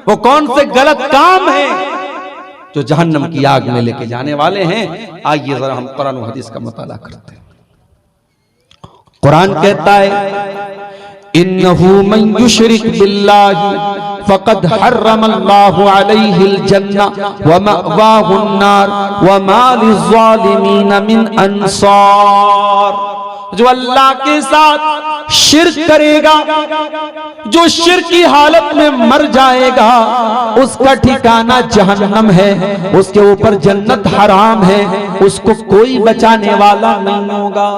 वो कौन से गलत काम हैं जो जहन्नम की आग में लेके जाने वाले हैं। आइए जरा हम कुरान और हदीस का मुताला करते हैं। कुरान कहता है इन्नहु मन युशरिक बिल्लाहि फ़क़द हर्रमल्लाहु अलैहिल जन्ना व मअवाहुन नार व मा लिज़्ज़ालिमीन मिन अंसार। जो अल्लाह के साथ शिर्क करेगा, जो शिर्क की हालत में मर जाएगा, उसका ठिकाना जहन्नम है, उसके ऊपर जन्नत हराम है, उसको कोई बचाने वाला नहीं होगा।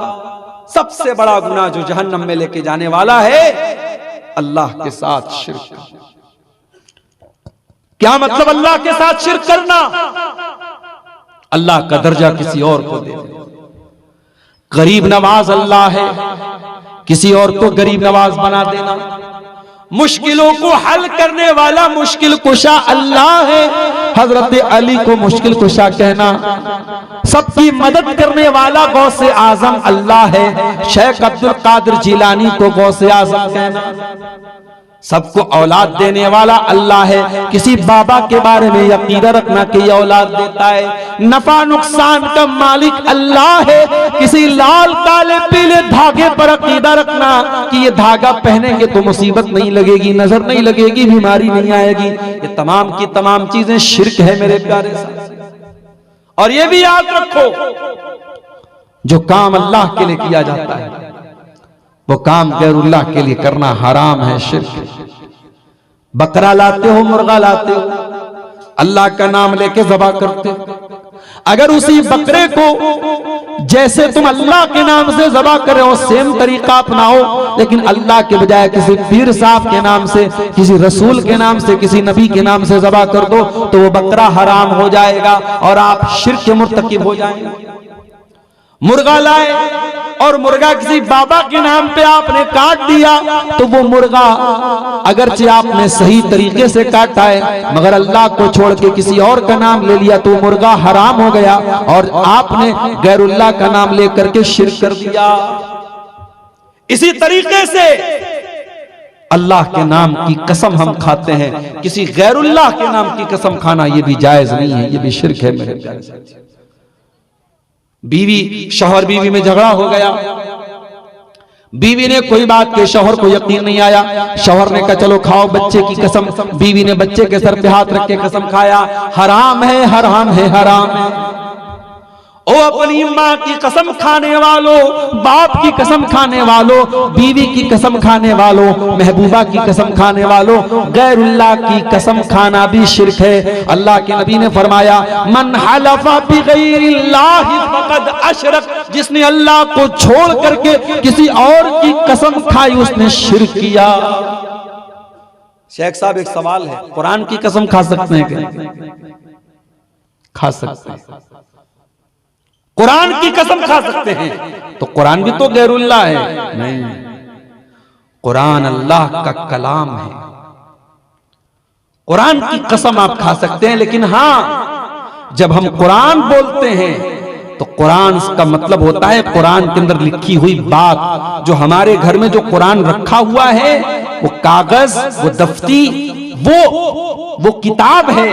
सबसे बड़ा गुनाह जो जहन्नम में लेके जाने वाला है, अल्लाह के साथ शिर्क। क्या मतलब अल्लाह के साथ शिर्क करना? अल्लाह का दर्जा किसी और को दे देना। गरीब नवाज अल्लाह है, किसी और को गरीब नवाज बना देना। मुश्किलों को हल करने वाला मुश्किल कुशा अल्लाह है, हजरत अली को मुश्किल कुशा कहना। सबकी मदद करने वाला गौसे आजम अल्लाह है, शेख अब्दुल कादिर जिलानी को गौसे आजम कहना। सबको औलाद देने वाला अल्लाह है, किसी बाबा के बारे में यकीन रखना कि ये औलाद देता है। नफा नुकसान का मालिक अल्लाह है, किसी लाल काले पीले धागे पर अकीदा रखना कि ये धागा पहनेंगे तो मुसीबत नहीं लगेगी, नजर नहीं लगेगी, बीमारी नहीं आएगी। ये तमाम की तमाम चीजें शिर्क है मेरे प्यारे साथ। और ये भी याद रखो, जो काम अल्लाह के लिए किया जाता है वो काम गैरुल्लाह के लिए करना हराम है, शिर्क। बकरा लाते हो, मुर्गा लाते हो, अल्लाह का नाम लेके ज़बा करते हो, अगर उसी बकरे को जैसे तुम अल्लाह के नाम से ज़बा कर रहे हो सेम तरीका अपनाओ, लेकिन अल्लाह के बजाय किसी पीर साहब के नाम से, किसी रसूल के नाम से, किसी नबी के नाम से ज़बा कर दो तो वो बकरा हराम हो जाएगा और आप शिर्क के मुर्तकिब हो जाएंगे। मुर्गा लाए और मुर्गा किसी बाबा के नाम पे आपने काट दिया तो वो मुर्गा अगरचे आपने सही तरीके से काटा है, मगर अल्लाह को छोड़ के किसी और का नाम ले लिया तो मुर्गा हराम हो गया और आपने गैरुल्लाह का नाम लेकर के शिर्क कर दिया। इसी तरीके से अल्लाह के नाम की कसम हम खाते हैं, किसी गैरुल्लाह के नाम की कसम खाना ये भी जायज नहीं है, ये भी शिर्क है मेरे प्यारे साथी। बीवी शौहर बीवी में झगड़ा हो गया, बीवी ने कोई बात के शौहर को यकीन नहीं आया, शौहर ने कहा चलो खाओ बच्चे की कसम, बीवी ने बच्चे के सर पे हाथ रख के कसम खाया, हराम है हराम है हराम है। ओ अपनी माँ की कसम खाने वालों, बाप की कसम खाने वालों, बीवी की कसम खाने वालों, महबूबा की कसम खाने वालों, गैरुल्लाह की कसम खाना भी शिर्क है। अल्लाह के नबी ने फरमाया मन हलफा बिगैरिल्लाहि फक़द अशरक, जिसने अल्लाह को छोड़ करके किसी और की कसम खाई उसने शिर्क किया। शेख साहब एक सवाल है, कुरान की कसम खा सकते हैं क्या? खा सकते हैं। कुरान की कसम खा सकते हैं तो कुरान भी तो गैरुल्लाह है? नहीं, कुरान अल्लाह का कलाम है। कुरान की कसम आप खा सकते हैं, लेकिन हां जब हम कुरान बोलते हैं तो कुरान का मतलब होता है कुरान के अंदर लिखी हुई बात। जो हमारे घर में जो कुरान रखा हुआ है वो कागज, वो दफ्ती, वो किताब है,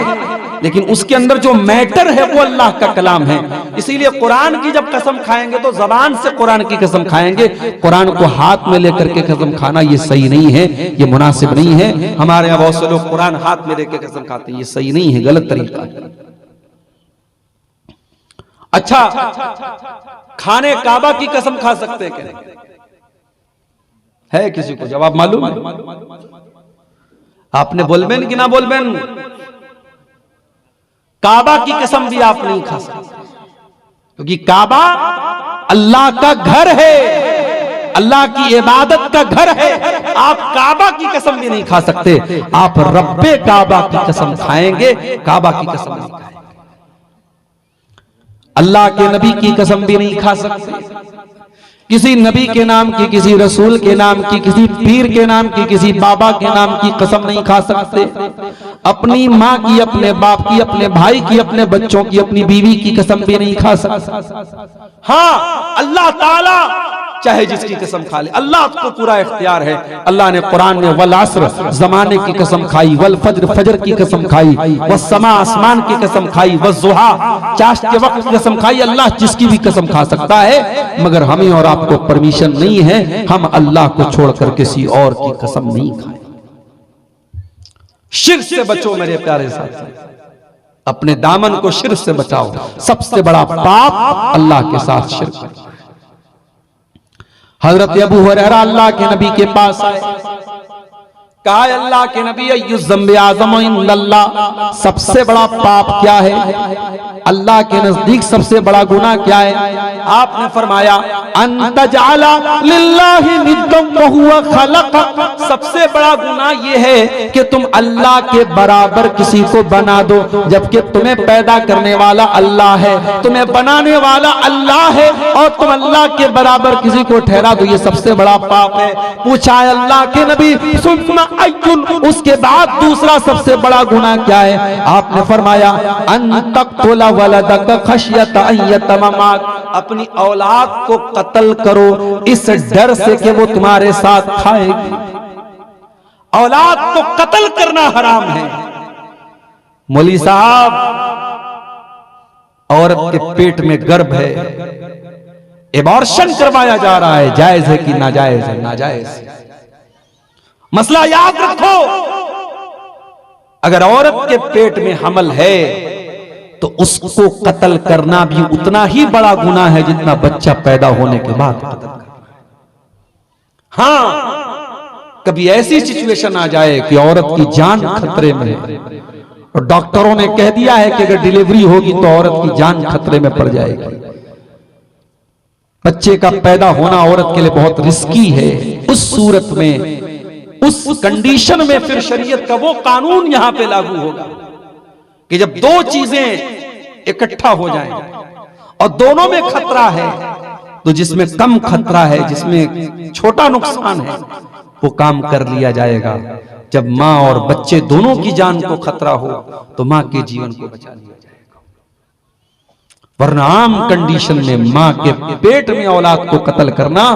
लेकिन उसके अंदर जो मैटर है वो अल्लाह का कलाम है। इसीलिए कुरान की जब कसम खाएंगे तो जबान से कुरान की कसम खाएंगे, कुरान को हाथ में लेकर के कसम खाना ये सही नहीं है, ये मुनासिब नहीं है। हमारे यहाँ बहुत से लोग कुरान हाथ में लेकर कसम खाते हैं, ये सही नहीं है, गलत तरीका है। अच्छा, खाने काबा की कसम खा सकते हैं क्या? है किसी को जवाब मालूम है? आपने बोलबेन कि ना बोलबेन? काबा की कसम भी आप नहीं खा सकते, क्योंकि काबा अल्लाह का घर है, अल्लाह की इबादत का घर है। आप काबा की कसम भी नहीं खा सकते, आप रब्बे काबा की कसम खाएंगे, काबा की कसम नहीं खाएंगे। अल्लाह के नबी की कसम भी नहीं खा सकते, किसी नबी के नाम की, किसी रसूल के नाम की, किसी पीर के नाम की, किसी बाबा के नाम की कसम नहीं खा सकते। अपनी माँ की, अपने बाप की, अपने भाई की, अपने बच्चों की, अपनी बीवी की कसम भी नहीं खा सकते। हाँ, अल्लाह ताला चाहे जिसकी कसम खा ले, अल्लाह को पूरा इख्तियार है। अल्लाह ने कुरान में वल अस्र, जमाने की कसम खाई, वल फज्र, फजर की कसम खाई, वस समा, आसमान की कसम खाई, वस जुहा, चाश के वक्त की कसम खाई। अल्लाह जिसकी भी कसम खा सकता है, मगर हमें और आपको परमिशन नहीं है, हम अल्लाह को छोड़कर किसी और की कसम नहीं खाएं। शिर्क से बचो मेरे प्यारे साथी, अपने दामन को शिर्क से बचाओ। सबसे बड़ा पाप अल्लाह के साथ शिर्क। हजरत अबू हुरैरा अल्लाह के नबी के पास आए, कहा अल्लाह के नबी अय्युज़्ज़म्बि आज़म इंदल्लाह, सबसे बड़ा पाप क्या है, अल्लाह के नजदीक सबसे बड़ा गुनाह क्या है? आपने फरमाया अन तजअला लिल्लाहि निद्दन व हुवा खलक़क, सबसे बड़ा गुनाह यह है कि तुम अल्लाह के बराबर किसी को बना दो, जबकि तुम्हें पैदा करने वाला अल्लाह है, तुम्हें बनाने वाला अल्लाह है, और तुम अल्लाह के बराबर किसी को ठहरा दो, ये सबसे बड़ा पाप है। पूछा है अल्लाह के नबी सुन्ना अय्युन, उसके बाद दूसरा सबसे बड़ा गुनाह क्या है? आपने फरमाया अन तक़तुला वलदक खश्यत अन यतममाक, अपनी औलाद को कत्ल करो इस डर से कि वो तुम्हारे साथ खाएगी। औलाद को कत्ल करना हराम है। मौलवी साहब, औरत के पेट में गर्भ है, एबॉर्शन करवाया जा रहा है, जायज है कि नाजायज है? नाजायज। मसला याद रखो, अगर औरत के पेट में हमल है तो उसको कत्ल करना भी उतना ही बड़ा गुनाह है जितना बच्चा पैदा होने के बाद कत्ल करना। हाँ, कभी ऐसी सिचुएशन आ जाए कि औरत की जान खतरे में है और डॉक्टरों ने कह दिया है कि अगर डिलीवरी होगी तो औरत की जान खतरे में पड़ जाएगी। बच्चे का पैदा होना औरत के लिए बहुत रिस्की है। उस सूरत में, उस कंडीशन में फिर शरीयत का वो कानून यहां पे लागू होगा कि जब दो चीजें इकट्ठा हो जाएं और दोनों में खतरा है, तो जिसमें कम खतरा है, जिसमें छोटा नुकसान है, वो काम कर लिया जाएगा। जब मां और बच्चे दोनों की जान को खतरा हो तो मां के जीवन को बचा लिया जाएगा, वरना आम कंडीशन में मां के पेट में औलाद को कत्ल करना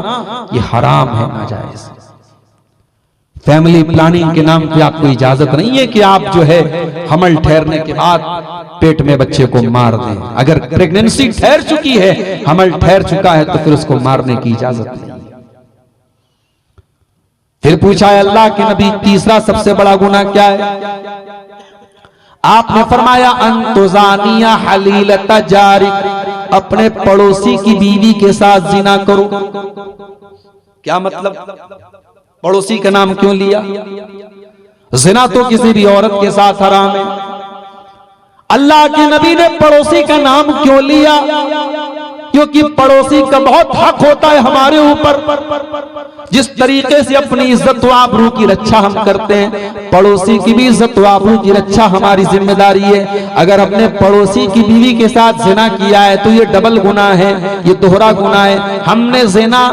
ये हराम है, नाजायज। फैमिली प्लानिंग के नाम पे आपको इजाजत नहीं है कि आप जो है हमल ठहरने के बाद पेट में बच्चे को मार दें। अगर प्रेगनेंसी ठहर चुकी है, हमल ठहर चुका है, तो फिर उसको मारने की इजाजत नहीं। फिर पूछा है अल्लाह के नबी तीसरा सबसे बड़ा गुनाह क्या है? आपने फरमाया अंतुजानिया हलीलता जारिक, अपने पड़ोसी की बीवी के साथ जिना करो। क्या मतलब? पड़ोसी का नाम क्यों लिया? जिना तो किसी भी औरत के साथ हराम है। अल्लाह के नबी ने पड़ोसी का नाम क्यों लिया? क्योंकि पड़ोसी का बहुत हक होता है हमारे ऊपर। जिस तरीके से अपनी इज्जत व आबरू की रक्षा हम करते हैं, पड़ोसी की भी इज्जत व आबरू की रक्षा हमारी जिम्मेदारी है। अगर अपने पड़ोसी की बीवी के साथ जिना किया है तो ये डबल गुनाह है, ये दोहरा गुनाह है। हमने जिना,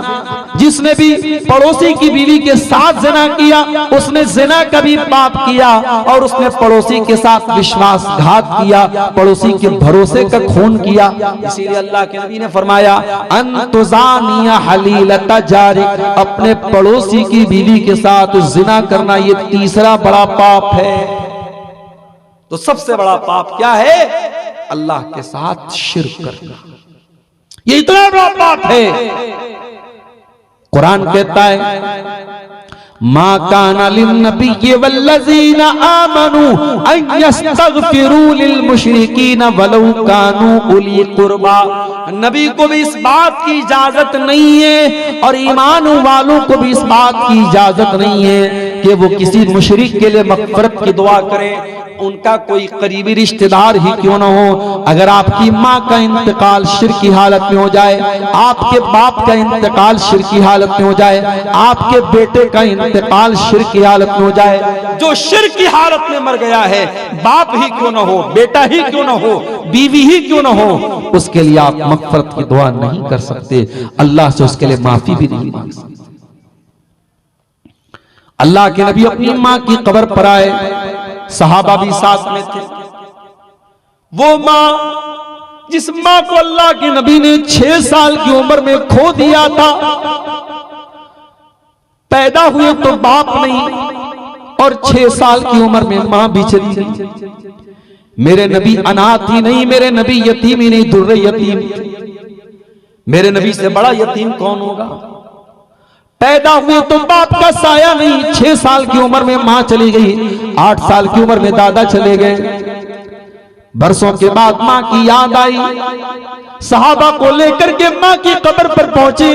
जिसने भी पड़ोसी की बीवी के साथ जिना किया उसने जिना का भी पाप किया और उसने पड़ोसी के साथ विश्वासघात किया, पड़ोसी के भरोसे का खून किया। इसीलिए अल्लाह के नबी ने फरमाया अंतुजानिया हलीलता जारिक, अपने पड़ोसी की बीवी के साथ जिना करना ये तीसरा बड़ा पाप है। तो सबसे बड़ा पाप क्या है? अल्लाह के साथ शिर्क करना, ये इतना बड़ा पाप है। कुरान कहता है मा काना लिन्नबिय्यि वल्लज़ीना आमनू अन यस्तगफिरू लिलमुशरिकीना वलौ कानू उली कुर्बा, नबी को भी इस बात की इजाजत नहीं है और ईमान वालों को भी इस बात की इजाजत नहीं है कि वो किसी मुशरिक के लिए मग़फ़िरत की दुआ करें, उनका कोई करीबी रिश्तेदार ही क्यों ना हो। अगर आपकी माँ का इंतकाल शिर्क की हालत में हो जाए, आपके बाप का इंतकाल शिर्क की हालत में हो जाए, आपके बेटे का इंतकाल शिर्क की हालत में हो जाए, जो शिर्क की हालत में मर गया है, बाप ही क्यों ना हो, बेटा ही क्यों ना हो, बीवी ही क्यों ना हो, उसके लिए आप मग़फ़िरत की दुआ नहीं कर सकते, अल्लाह से उसके लिए माफी भी नहीं मांग सकते। अल्लाह के नबी अपनी माँ की कब्र पर आए, सहाबा भी साथ में थे। वो माँ, जिस माँ को अल्लाह के नबी ने 6 साल की उम्र में खो दिया था, पैदा हुए तो बाप नहीं और 6 साल की उम्र में माँ बिछड़ी गई। मेरे नबी अनाथ ही नहीं, मेरे नबी यतीम ही नहीं, दुर्रे यतीम। मेरे नबी से बड़ा यतीम कौन होगा? पैदा हुए तो बाप का साया नहीं। 6 साल की उम्र में मां चली गई, 8 साल की उम्र में दादा चले गए। बरसों के बाद मां की याद आई, सहाबा को लेकर के मां की कब्र पर पहुंचे,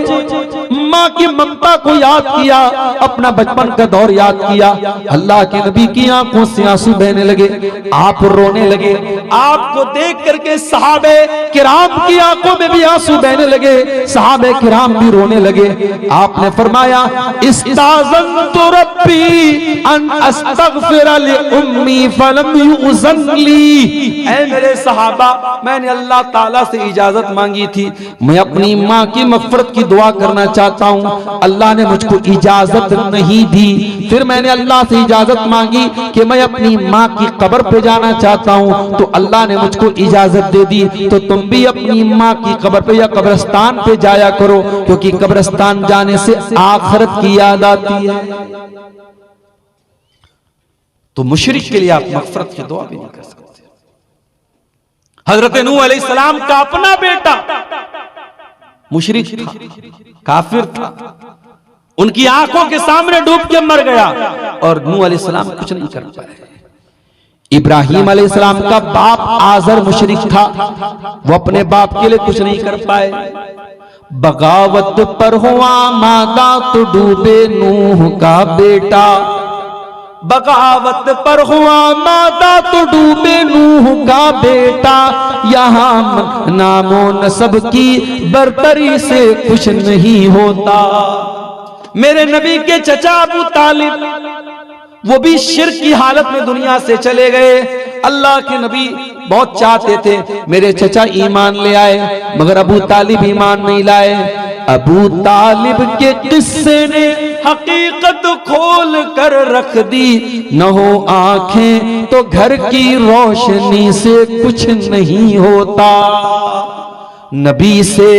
मां की ममता को याद किया, अपना बचपन का दौर याद किया। अल्लाह के नबी की आंखों से आंसू बहने लगे, आप रोने लगे। आपको देख करके सहाबे किराम की आंखों में भी आंसू बहने लगे, सहाबे किराम भी रोने लगे। आपने फरमाया, इस्ताज़नतु रब्बी अन अस्तग़फिर लि उम्मी फलम युज़न ली। ऐ मेरे सहाबा, मैंने अल्लाह ताला से इजाजत मांगी थी, मैं अपनी माँ की मग़फ़िरत की दुआ करना चाहता हूँ, अल्लाह ने मुझको इजाजत नहीं दी। फिर मैंने अल्लाह से इजाजत मांगी कि मैं अपनी माँ की कब्र पे जाना चाहता हूँ, तो अल्लाह ने मुझको इजाजत दे दी। तो तुम भी अपनी माँ की कब्र पे या कब्रिस्तान पे जाया करो, क्योंकि कब्रिस्तान जाने से आखिरत की याद आती है। तो मुशरिक के लिए आप मग़फ़िरत की दुआ भी नहीं कर सकते। हजरत नूह अलैहिस्सलाम का अपना बेटा मुशरिक था, काफिर था, उनकी आंखों के सामने डूब के मर गया और नूह अलैहिस्सलाम कुछ नहीं कर पाए। इब्राहीम अलैहिस्सलाम का बाप आजर मुशरिक था, वो अपने बाप के लिए कुछ नहीं कर पाए। बगावत पर हुआ मादा तो डूबे नूह का बेटा, बगावत पर हुआ मादा तो डूबे नूह का बेटा, यहाँ नामो नसब की बरतरी से कुछ नहीं होता। मेरे नबी के चचा अबू तालिब, वो भी शिर्क की हालत में दुनिया से चले गए। अल्लाह के नबी बहुत चाहते थे मेरे चचा ईमान ले आए, मगर अबू तालिब ईमान नहीं लाए। अबू तालिब के किस्से ने हकीकत खोल कर रख दी, न हो आंखें तो घर की रोशनी से कुछ नहीं होता। नबी से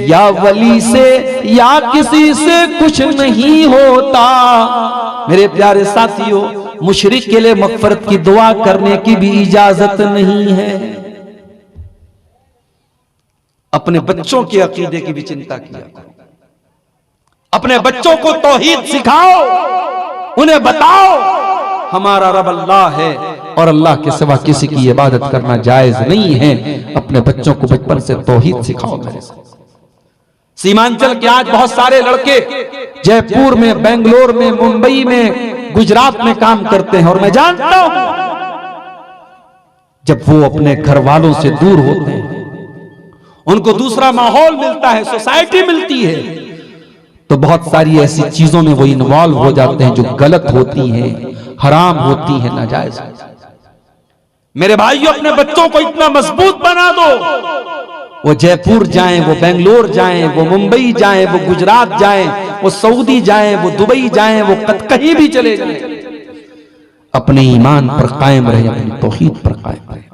या वली से या किसी से कुछ नहीं होता। मेरे प्यारे साथियों, मुशरिक के लिए मग़फ़िरत की दुआ करने की भी इजाजत नहीं है। अपने बच्चों के अकीदे की भी चिंता किया करो, अपने बच्चों को तौहीद सिखाओ, उन्हें बताओ हमारा रब अल्लाह है और अल्लाह के सिवा किसी की इबादत करना जायज नहीं है। अपने बच्चों को बचपन से तौहीद सिखाओ। मेरे सीमांचल के आज बहुत सारे लड़के जयपुर में, बेंगलोर में, मुंबई में, गुजरात में काम करते हैं, और मैं जानता हूं जब वो अपने घर वालों से दूर होते हैं, उनको दूसरा माहौल मिलता है, सोसाइटी मिलती है, तो बहुत सारी ऐसी चीजों में वो इन्वॉल्व हो जाते हैं जो गलत होती हैं, हराम होती हैं, नाजायज। मेरे भाइयों, अपने बच्चों को इतना मजबूत बना दो, वो जयपुर जाएं, वो बेंगलोर जाएं, वो मुंबई जाएं, वो गुजरात जाएं, वो सऊदी जाएं, वो दुबई जाएं, वो कहीं भी चले जाएं, अपने ईमान पर कायम रहे, अपनी तौहीद पर कायम रहे।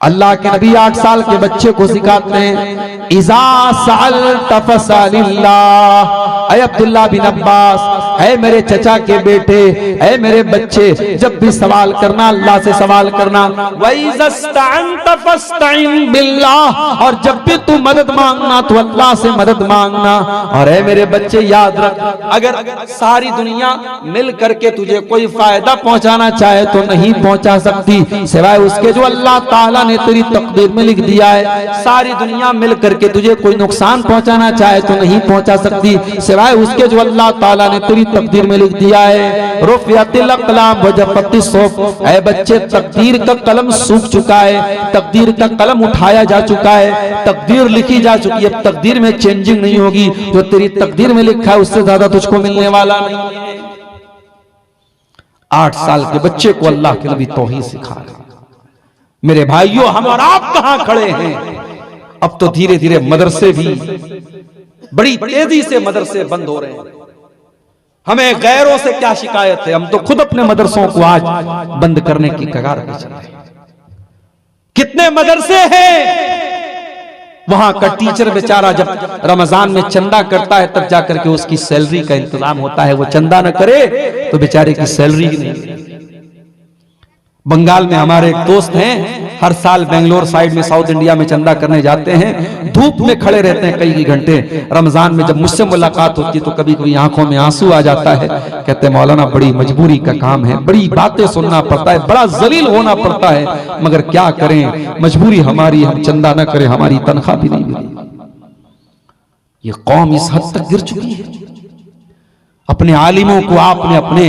अल्लाह के नबी 8 साल के बच्चे को सिखाते हैं, इज़ा सअल्त फसअलिल्लाह। ऐ अब्दुल्लाह बिन अब्बास, ऐ मेरे चचा के बेटे, ऐ मेरे बच्चे, जब भी सवाल करना अल्लाह से सवाल करना। वइज़स्तअनत फस्तइन बिल्लाह, और जब भी तू मदद मांगना तो अल्लाह से मदद मांगना। और ऐ मेरे बच्चे, याद रख, अगर सारी दुनिया मिल करके तुझे कोई फायदा पहुंचाना चाहे तो नहीं पहुंचा सकती, सिवाय उसके जो अल्लाह ताला ने तेरी तकदीर में लिख दिया है। सारी दुनिया मिल करके तुझे कोई नुकसान पहुंचाना चाहे तो नहीं पहुंचा सकती, सिवाय उसके जो अल्लाह ताला ने तेरी तकदीर में लिख दिया है। रुफ़िअतिल अक़लाम व जफ़्फ़तिस सुहफ़, ऐ बच्चे, तकदीर का कलम सूख चुका है, तकदीर का कलम उठाया जा चुका है, तकदीर लिखी जा चुकी है, तकदीर में चेंजिंग नहीं होगी। जो तेरी तकदीर में लिखा है उससे ज्यादा तुझको मिलने वाला नहीं है। 8 साल के बच्चे को अल्लाह के नबी तौहीद सिखा रहे। मेरे भाइयों, हम और आप कहां खड़े हैं? अब तो धीरे धीरे मदरसे भी, बड़ी तेजी से मदरसे बंद हो रहे हैं। हमें गैरों से क्या शिकायत है? हम तो खुद अपने मदरसों को आज बंद करने की कगार पे चल रहे हैं। कितने मदरसे हैं, वहां का टीचर बेचारा जब रमजान में चंदा करता है तब जाकर के उसकी सैलरी का इंतजाम होता है। वो चंदा न करे तो बेचारे की सैलरी ही नहीं। बंगाल में हमारे एक दोस्त हैं, हर साल बेंगलोर साइड में साउथ इंडिया में चंदा करने जाते हैं, धूप में खड़े रहते हैं कई घंटे। रमजान में जब मुझसे मुलाकात होती है तो कभी कभी आंखों में आंसू आ जाता है। कहते हैं मौलाना बड़ी मजबूरी का काम है, बड़ी बातें सुनना पड़ता है, बड़ा जलील होना पड़ता है, मगर क्या करें, मजबूरी हमारी, हम चंदा न करें हमारी तनख्वाह भी नहीं मिली। ये कौम इस हद तक गिर चुकी है। अपने आलिमों को आपने, अपने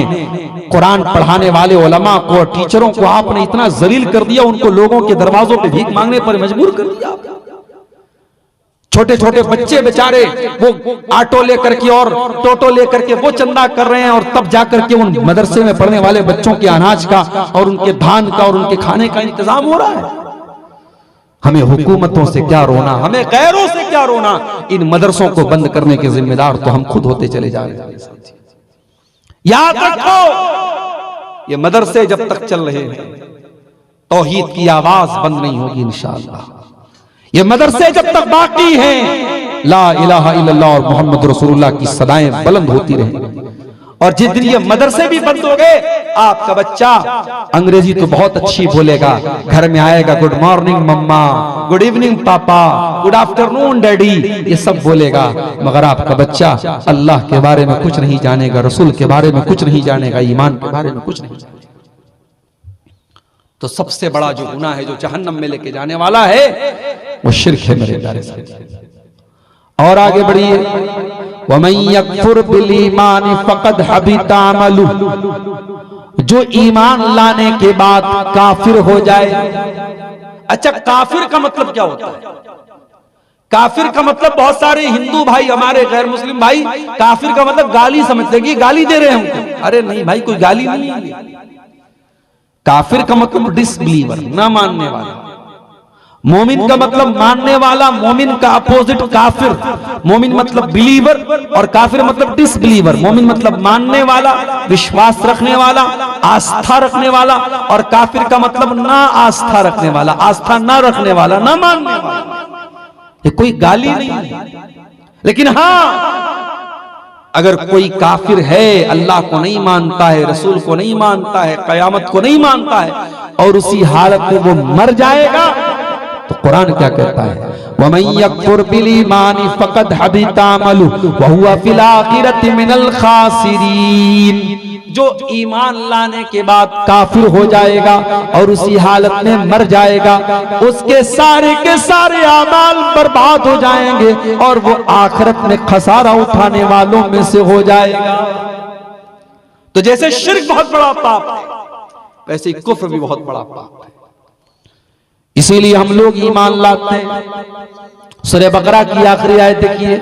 कुरान पढ़ाने वाले उलमा को और टीचरों को आपने इतना जलील कर दिया, उनको लोगों के दरवाजों पे भीख मांगने पर मजबूर कर दिया। छोटे छोटे बच्चे बेचारे वो ऑटो लेकर के और टोटो लेकर के वो चंदा कर रहे हैं, और तब जाकर के उन मदरसे में पढ़ने वाले बच्चों के अनाज का और उनके धान का और उनके खाने का इंतजाम हो रहा है। हमें हुकूमतों से क्या रोना, हमें गैरों से क्या रोना, इन मदरसों को बंद करने के जिम्मेदार तो हम खुद होते चले जा रहे हैं। याद रखो, ये मदरसे जब तक चल रहे हैं तौहीद की आवाज बंद नहीं होगी इंशाअल्लाह। ये मदरसे जब तक बाकी हैं, ला इलाहा इल्लल्लाह और मोहम्मद रसूलुल्लाह की सदाएं बुलंद होती रहेंगी। और जिस दिन ये मदरसे भी बंद हो गए, आपका बच्चा अंग्रेजी तो बहुत अच्छी बोलेगा, घर में आएगा गुड मॉर्निंग मम्मा, गुड इवनिंग पापा, गुड आफ्टरनून डैडी, ये सब बोलेगा, मगर आपका बच्चा अल्लाह के बारे में कुछ नहीं जानेगा, रसूल के बारे में कुछ नहीं जानेगा, ईमान के बारे में कुछ नहीं जानेगा। तो सबसे बड़ा जो गुनाह है, जो जहन्नम में लेके जाने वाला है, वो शिर्क है मेरे प्यारे साथी। और आगे बढ़िए, वमन यकफुर बिल ईमान फकद हबिता अमलु, जो ईमान लाने के बाद काफिर हो जाए। अच्छा, काफिर का मतलब क्या होता है? काफिर का मतलब बहुत सारे हिंदू भाई, हमारे गैर मुस्लिम भाई, काफिर का मतलब गाली समझते हैं कि गाली दे रहे हैं हमको। अरे नहीं भाई, कोई गाली नहीं है। काफिर का मतलब डिसबिलीवर, ना मानने वाला। मोमिन का मतलब मानने वाला, मोमिन का अपोजिट काफिर। मोमिन मतलब बिलीवर और काफिर मतलब डिसबिलीवर। मोमिन मतलब मानने वाला, विश्वास रखने वाला, आस्था रखने वाला, और काफिर का मतलब ना आस्था रखने वाला, आस्था ना रखने वाला, ना मानने वाला। ये कोई गाली नहीं है, लेकिन हाँ, अगर कोई काफिर है, अल्लाह को नहीं मानता है, रसूल को नहीं मानता है, कयामत को नहीं मानता है, और उसी हालत में वो मर जाएगा, तो कुरान क्या कहता है? वमन यकफुर बिल ईमानि फकद हबिता अमलु व हुवा फिल आखिरति मिनल खासिरीन। जो ईमान लाने के बाद काफिर हो जाएगा और उसी हालत में मर जाएगा, उसके सारे के सारे आमाल बर्बाद हो जाएंगे और वो आखिरत में खसारा उठाने वालों में से हो जाएगा। तो जैसे शिर्क बहुत बड़ा पाप है, वैसे कुफ्र भी बहुत बड़ा पाप है। इसीलिए हम लोग ईमान लाते हैं। सूरह बकरा की आखिरी आयत देखिए,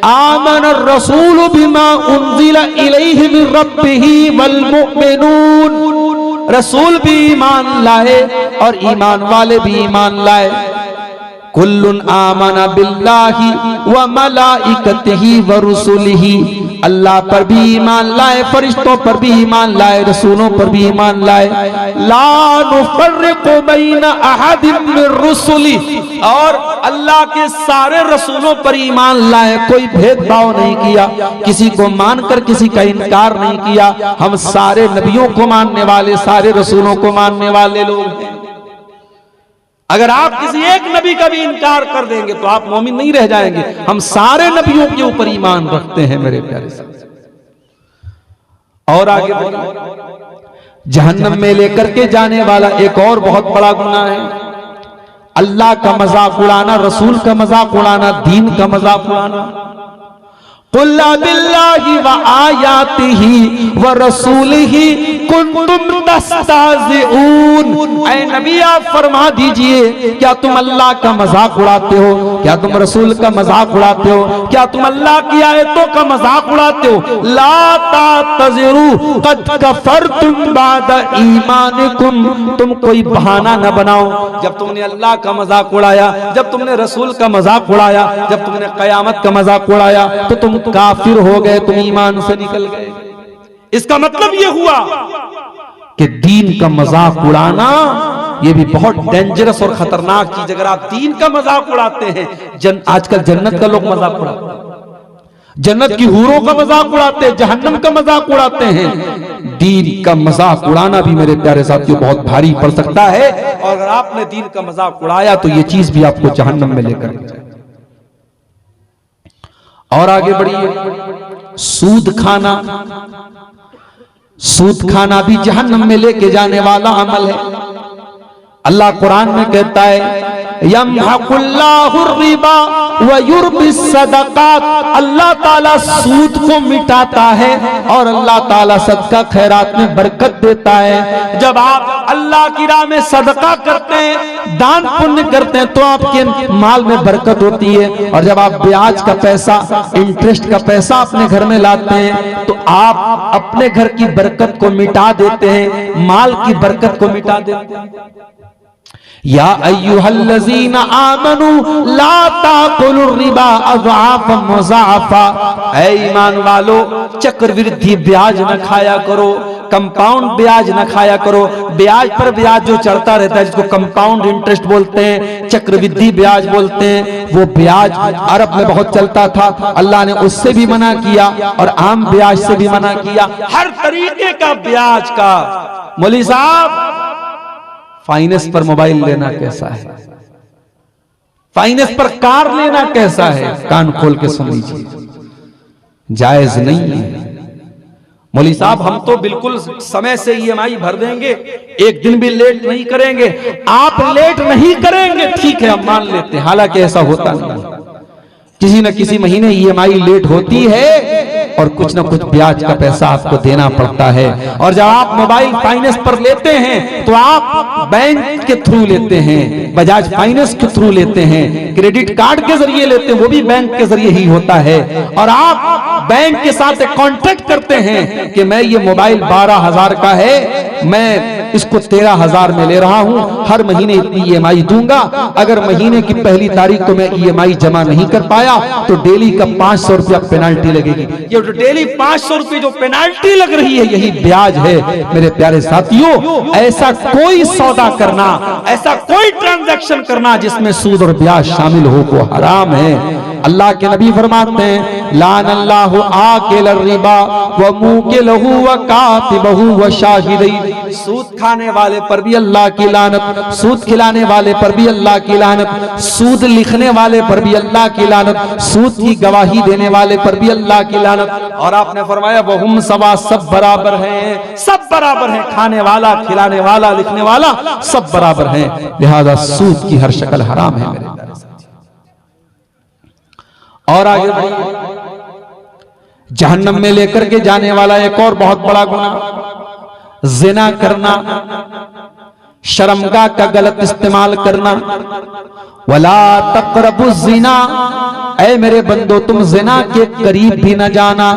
आमन रसूल बिमा उन्जिला इलैहि मिन रब्बिही वल मुमिनून। रसूल भी ईमान लाए और ईमान वाले भी ईमान लाए। कुल्लुन आमना बिल्लाहि व मलाइकतिही व रुसुलिही। अल्लाह पर भी ईमान लाए, फरिश्तों पर भी ईमान लाए, रसूलों पर भी ईमान लाए। ला नुफर्रिकु बैना अहदिम मिन रुसुली। और अल्लाह के सारे रसूलों पर ईमान लाए, कोई भेदभाव नहीं किया, किसी को मानकर किसी का इनकार नहीं किया। हम सारे नबियों को मानने वाले, सारे रसूलों को मानने वाले लोग हैं। अगर आप किसी एक नबी का भी इनकार कर देंगे तो आप मोमिन नहीं रह जाएंगे। हम सारे नबियों के ऊपर ईमान रखते हैं मेरे प्यारे साथी। और आगे जहन्नम में लेकर के जाने वाला एक और बहुत बड़ा गुनाह है, अल्लाह का मजाक उड़ाना, रसूल का मजाक उड़ाना, दीन का मजाक उड़ाना। कुल्ला बिल्लाहि व आयातिही व रसूलिही कुंतुम तस्ताज़िऊन। ऐ नबी आप फरमा दीजिए, क्या तुम अल्लाह का मजाक उड़ाते हो? क्या तुम रसूल का मजाक उड़ाते हो? क्या तुम अल्लाह की आयतों का मजाक उड़ाते हो? ला तातज़िरू क़द कफ़रतुम बादा ईमानिकुम। तुम कोई बहाना न बनाओ। जब तुमने अल्लाह का मजाक उड़ाया, जब तुमने रसूल का मजाक उड़ाया, जब तुमने कयामत का मजाक उड़ाया, तो तुम काफिर हो गए, तुम ईमान से निकल गए। इसका मतलब यह हुआ कि दीन का मजाक उड़ाना यह भी बहुत डेंजरस और खतरनाक चीज। अगर आप दीन का मजाक उड़ाते हैं, आजकल जन्नत का लोग मजाक उड़ाते हैं, जन्नत की हूरों का मजाक उड़ाते हैं, जहन्नम का मजाक उड़ाते हैं। दीन का मजाक उड़ाना भी मेरे प्यारे साथियों बहुत भारी पड़ सकता है, और अगर आपने दीन का मजाक उड़ाया तो ये चीज भी आपको जहन्नम में लेकर जाए। और आगे बढ़िए, सूद खाना, सूद खाना भी जहन्नम में लेके जाने वाला अमल है। अल्लाह कुरान में कहता है यमहकुल्लाहु रिबा व युर्बि सदकात, अल्लाह ताला सूद को मिटाता है और अल्लाह ताला सदका खैरात में बरकत देता है। जब आप अल्लाह की राह में सदका करते हैं, दान पुण्य करते हैं, तो आपके माल में बरकत होती है। और जब आप ब्याज का पैसा, इंटरेस्ट का पैसा अपने घर में लाते हैं, तो आप अपने घर की बरकत को मिटा देते हैं, माल की बरकत को मिटा देते हैं। या अय्युहल्लज़ीना आमनू ला ताकुलुर रिबा अज़आफ़न मुज़ाफ़ा, ऐ ईमान वालो चक्रवृद्धि ब्याज न खाया करो, कंपाउंड ब्याज न खाया करो। ब्याज पर ब्याज जो चढ़ता रहता है, जिसको कंपाउंड इंटरेस्ट बोलते हैं, चक्रवृद्धि ब्याज बोलते हैं, वो ब्याज अरब में बहुत चलता था। अल्लाह ने उससे भी मना किया और आम ब्याज से भी मना किया। हर तरीके का ब्याज का। मौलवी साहब, फाइनेंस पर मोबाइल लेना कैसा है, फाइनेंस पर कार लेना कैसा है, कान खोल के सुन लीजिए, जायज नहीं है। मौलवी साहब, हम तो बिल्कुल समय से ईएमआई भर देंगे, एक दिन भी लेट नहीं करेंगे। आप लेट नहीं करेंगे, ठीक है, हम मान लेते हैं, हालांकि ऐसा होता नहीं। किसी न किसी महीने ईएमआई लेट होती है और कुछ न कुछ ब्याज का पैसा आपको देना पड़ता है। और जब आप मोबाइल फाइनेंस पर लेते हैं तो आप बैंक के थ्रू लेते हैं, बजाज फाइनेंस के थ्रू लेते हैं, क्रेडिट कार्ड के जरिए लेते हैं, वो भी बैंक के जरिए ही होता है। और आप बैंक के साथ कॉन्ट्रैक्ट करते हैं कि मैं ये मोबाइल 12,000 का है, मैं इसको 13,000 में ले रहा हूं, हर महीने इतनी ईएमआई दूंगा। अगर महीने की पहली तारीख को मैं ईएमआई जमा नहीं कर पाया तो डेली का 500 रुपया पेनाल्टी लगेगी। ये डेली 500 रुपये जो पेनाल्टी लग रही है, यही ब्याज है। मेरे प्यारे साथियों, ऐसा कोई सौदा करना, ऐसा कोई ट्रांजैक्शन करना जिसमें सूद और ब्याज शामिल हो, वो हराम है। अल्लाह के नबी फरमाते हैं लानल्लाहु आकिल रिबा व मुकिलहु व कातिबहु व शाहिदै, सूद खाने वाले पर भी अल्लाह की लानत, सूद खिलाने वाले पर भी अल्लाह की लानत, सूद लिखने वाले पर भी अल्लाह की लानत, सूद की गवाही देने वाले पर भी अल्लाह की लानत। और आपने फरमाया वहुम सवा, सब बराबर हैं, सब बराबर हैं, खाने वाला, खिलाने वाला, लिखने वाला सब बराबर हैं। लिहाजा सूद की हर शक्ल हराम है मेरे प्यारे साथी। और आगे बढ़िए, जहन्नम में लेकर के जाने वाला एक और बहुत बड़ा गुनाह, जिना करना, शर्मगाह का गलत इस्तेमाल करना। वला तक़रबु ज़िना, ऐ मेरे बंदो तुम जिना के करीब भी न जाना।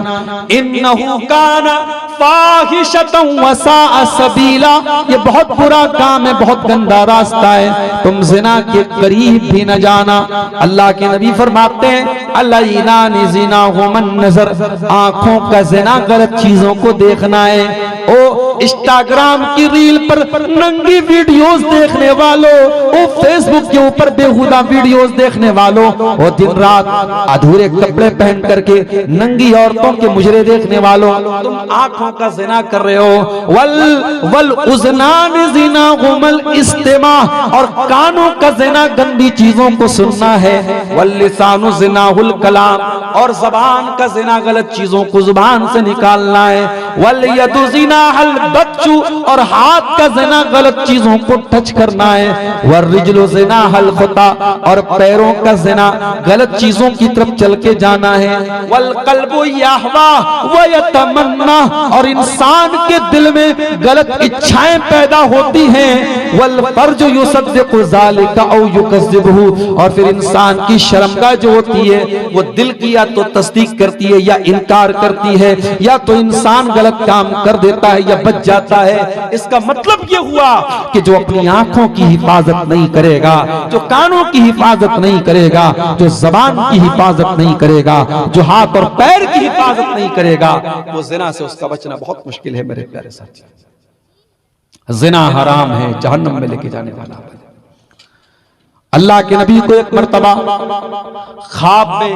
इन्नहु काना फाहिशतन व साअ सबीला, ये बहुत बुरा काम है, बहुत गंदा रास्ता है, तुम जिना के करीब भी न जाना। अल्लाह के नबी फरमाते हैं अल्लाह जिना हुमन नजर, आंखों का जिना गलत चीजों को देखना है। ओ इंस्टाग्राम की रील पर नंगी वीडियोस देखने वालों, ओ फेसबुक के ऊपर बेहुदा वीडियोस देखने वालों, वो दिन रात अधूरे कपड़े पहन करके नंगी औरतों के मुजरे देखने वालों, तुम आंखों का जिना कर रहे हो। वल उज़नान जिना हुमल इस्तिमा, और कानों का जिना गंदी चीजों को सुनना है। वल लिसानु जिनाहुल कलाम, और जबान का जिना गलत चीजों को जुबान से निकालना है। वल यदु जिनाहल बच्चू, और हाथ का जिना गलत चीजों को टच करना है। वर्रिजलु जिनाहल खुता, और पैरों का जिना गलत चीजों की तरफ चल के जाना है। वल कल्बु यहवा व यतमन्ना, और इंसान के दिल में गलत इच्छाएं पैदा होती हैं। वल फर्जु युसद्दिकु ज़ालिका औ युकज़्ज़िबहु, और फिर इंसान की शर्मगाह जो होती है वो दिल की या तो तस्दीक करती है या इनकार करती है, या तो इंसान गलत काम कर देता है या बच जाता है। इसका मतलब ये हुआ कि जो अपनी आंखों की हिफाजत नहीं करेगा, जो कानों की हिफाजत नहीं करेगा, जो जबान की हिफाजत नहीं करेगा, जो हाथ और पैर की हिफाजत नहीं करेगा, वो जिना से उसका बचना बहुत मुश्किल है मेरे प्यारे साथी। जिना हराम है, जहन्नम में लेके जाने वाला है। अल्लाह के नबी को एक मर्तबा ख्वाब में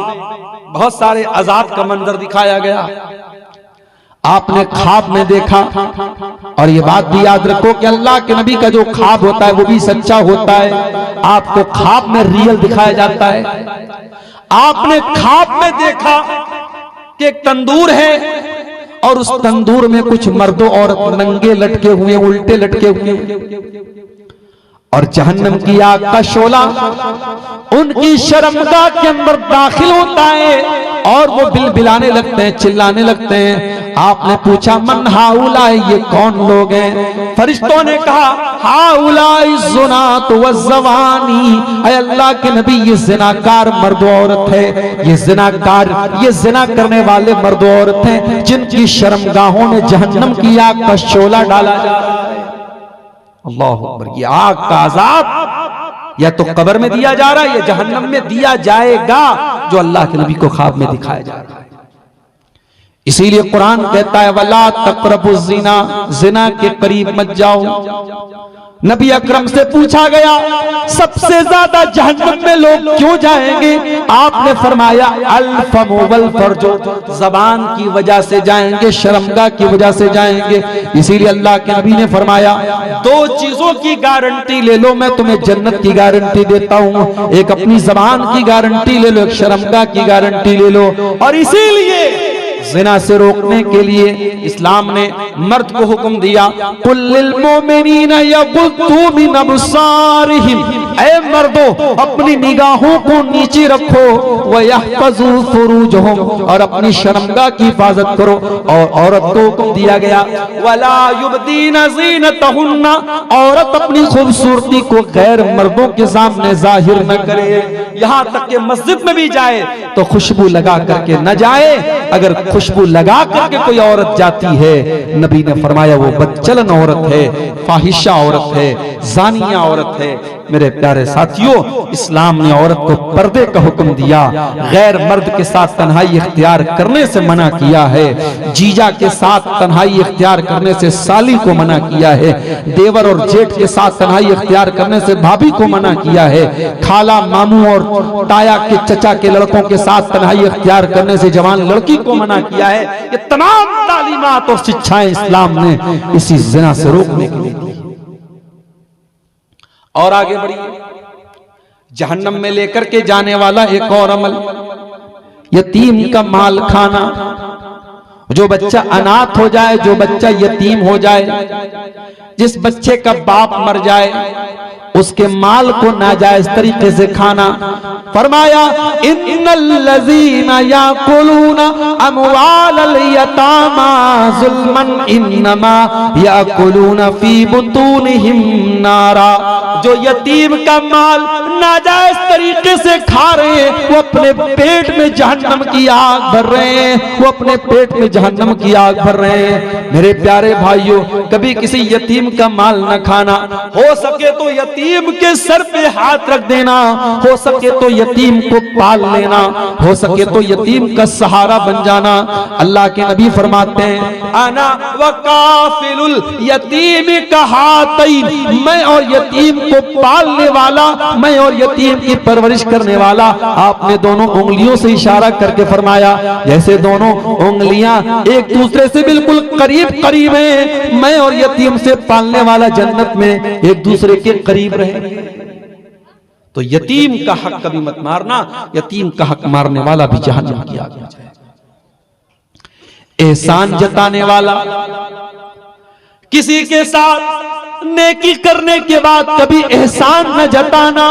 बहुत सारे अजाब का मंजर दिखाया गया। आपने ख्वाब में देखा, और ये बात भी याद रखो कि अल्लाह के नबी का जो ख्वाब होता है वो भी सच्चा होता है। आपको ख्वाब में रियल दिखाया जाता है। आपने ख्वाब में देखा कि एक तंदूर है और उस तंदूर में कुछ मर्दों औरत नंगे लटके हुए, उल्टे लटके हुए, और जहन्नम की आग का शोला उनकी शर्मगाह के अंदर दाखिल होता है और वो बिलबिलाने लगते हैं, चिल्लाने लगते हैं। आपने पूछा मन हाउलाई, ये कौन लोग हैं? फरिश्तों ने कहा हाउलाई ज़ुनात व ज़वानी, ऐ अल्लाह के नबी ये ज़िनाकार मर्द औरत है, ये ज़िनाकार, ये ज़िना करने वाले मर्द औरत हैं जिनकी शर्मगाहों में जहन्नम की आग का शोला डाला जा रहा है। अल्लाह अकबर। ये आग का अजाब या तो कब्र में दिया जा रहा है या जहन्नम में दिया जाएगा, जो अल्लाह के नबी को ख्वाब में दिखाया जा रहा है। इसीलिए कुरान कहता है वला तक़रबुज़ ज़िना, जिना के करीब मत जाओ। नबी अकरम से पूछा गया सबसे ज्यादा जहन्नम में लोग क्यों जाएंगे? आपने फरमाया अल फमु वल फर्जो, जबान की वजह से जाएंगे, शर्मगाह की वजह से जाएंगे। इसीलिए अल्लाह के नबी ने फरमाया दो चीजों की गारंटी ले लो, मैं तुम्हें जन्नत की गारंटी देता हूँ। एक अपनी जबान की गारंटी ले लो, एक शर्मगाह की गारंटी ले लो। और इसीलिए ज़िना से रोकने के लिए इस्लाम ने मर्द को हुक्म दिया कुल्लिल मोमिनीना यग़ुद्दू मिन अब्सारिहिम, ऐ मर्दों अपनी निगाहों को नीचे रखो, व यहफ़ज़ू फ़ुरूजहुम, और अपनी शर्मगाह की हिफाजत करो। और औरत को हुक्म दिया गया वला युबदीना ज़ीनतहुन्ना, औरत अपनी खूबसूरती को गैर मर्दों के सामने जाहिर न करे। यहाँ तक कि मस्जिद में भी जाए तो खुशबू लगा करके न जाए। अगर खुशबू लगा करके कोई औरत जाती है, नबी ने फरमाया वो बदचलन औरत है, फाहिशा औरत है, जानिया औरत है। मेरे प्यारे साथियों, इस्लाम ने औरत को पर्दे का हुक्म दिया, गैर मर्द के साथ तन्हाई इख्तियार करने से मना किया है, जीजा के साथ तन्हाई इख्तियार करने से साली को मना किया है, देवर और जेठ के साथ तन्हाई इख्तियार करने से भाभी को मना किया है, खाला मामू और ताया के चचा के लड़कों के साथ तन्हाई इख्तियार करने से जवान लड़की को मना किया है। ये तमाम तालीमात और शिक्षाएं इस्लाम ने इसी ज़िना से रोकने के लिए दी। और आगे बढ़िए, जहन्नम में लेकर के जाने वाला एक और अमल, यतीम का माल खाना। जो बच्चा अनाथ हो जाए, जो बच्चा यतीम हो जाए, जिस बच्चे का बाप मर जाए, उसके माल को नाजायज तरीके से खाना। फरमाया इन्नल्लज़ीना याकुलूना अमवालल यतामा ज़ुल्मन इन्नमा याकुलूना फी बुतूनिहिम नारा। जो यतीम का माल नाजायज तरीके से खा रहे हैं, वो अपने पेट में जहन्नम की आग भर रहे हैं, वो अपने पेट में जहन्नम की आग भर रहे हैं। मेरे प्यारे भाइयों, कभी किसी यतीम का माल न खाना। हो सके तो यतीम के सर पे हाथ रख देना, हो सके तो यतीम को पाल लेना, हो सके तो यतीम का सहारा बन जाना। अल्लाह के नबी फरमाते हैं अना व काफिलुल यतीम कहातैन, मैं और यतीम को पालने वाला, मैं और यतीम की परवरिश करने वाला। आपने दोनों उंगलियों से इशारा करके फरमाया जैसे दोनों उंगलियां एक दूसरे से बिल्कुल करीब करीब हैं, मैं और यतीम से पालने वाला जन्नत में एक दूसरे के करीब रहे। तो यतीम का हक कभी मत मारना, यतीम का हक मारने वाला भी जहन्नम की आग में जाएगा। एहसान जताने वाला, किसी के साथ नेकी करने के बाद कभी एहसान न जताना।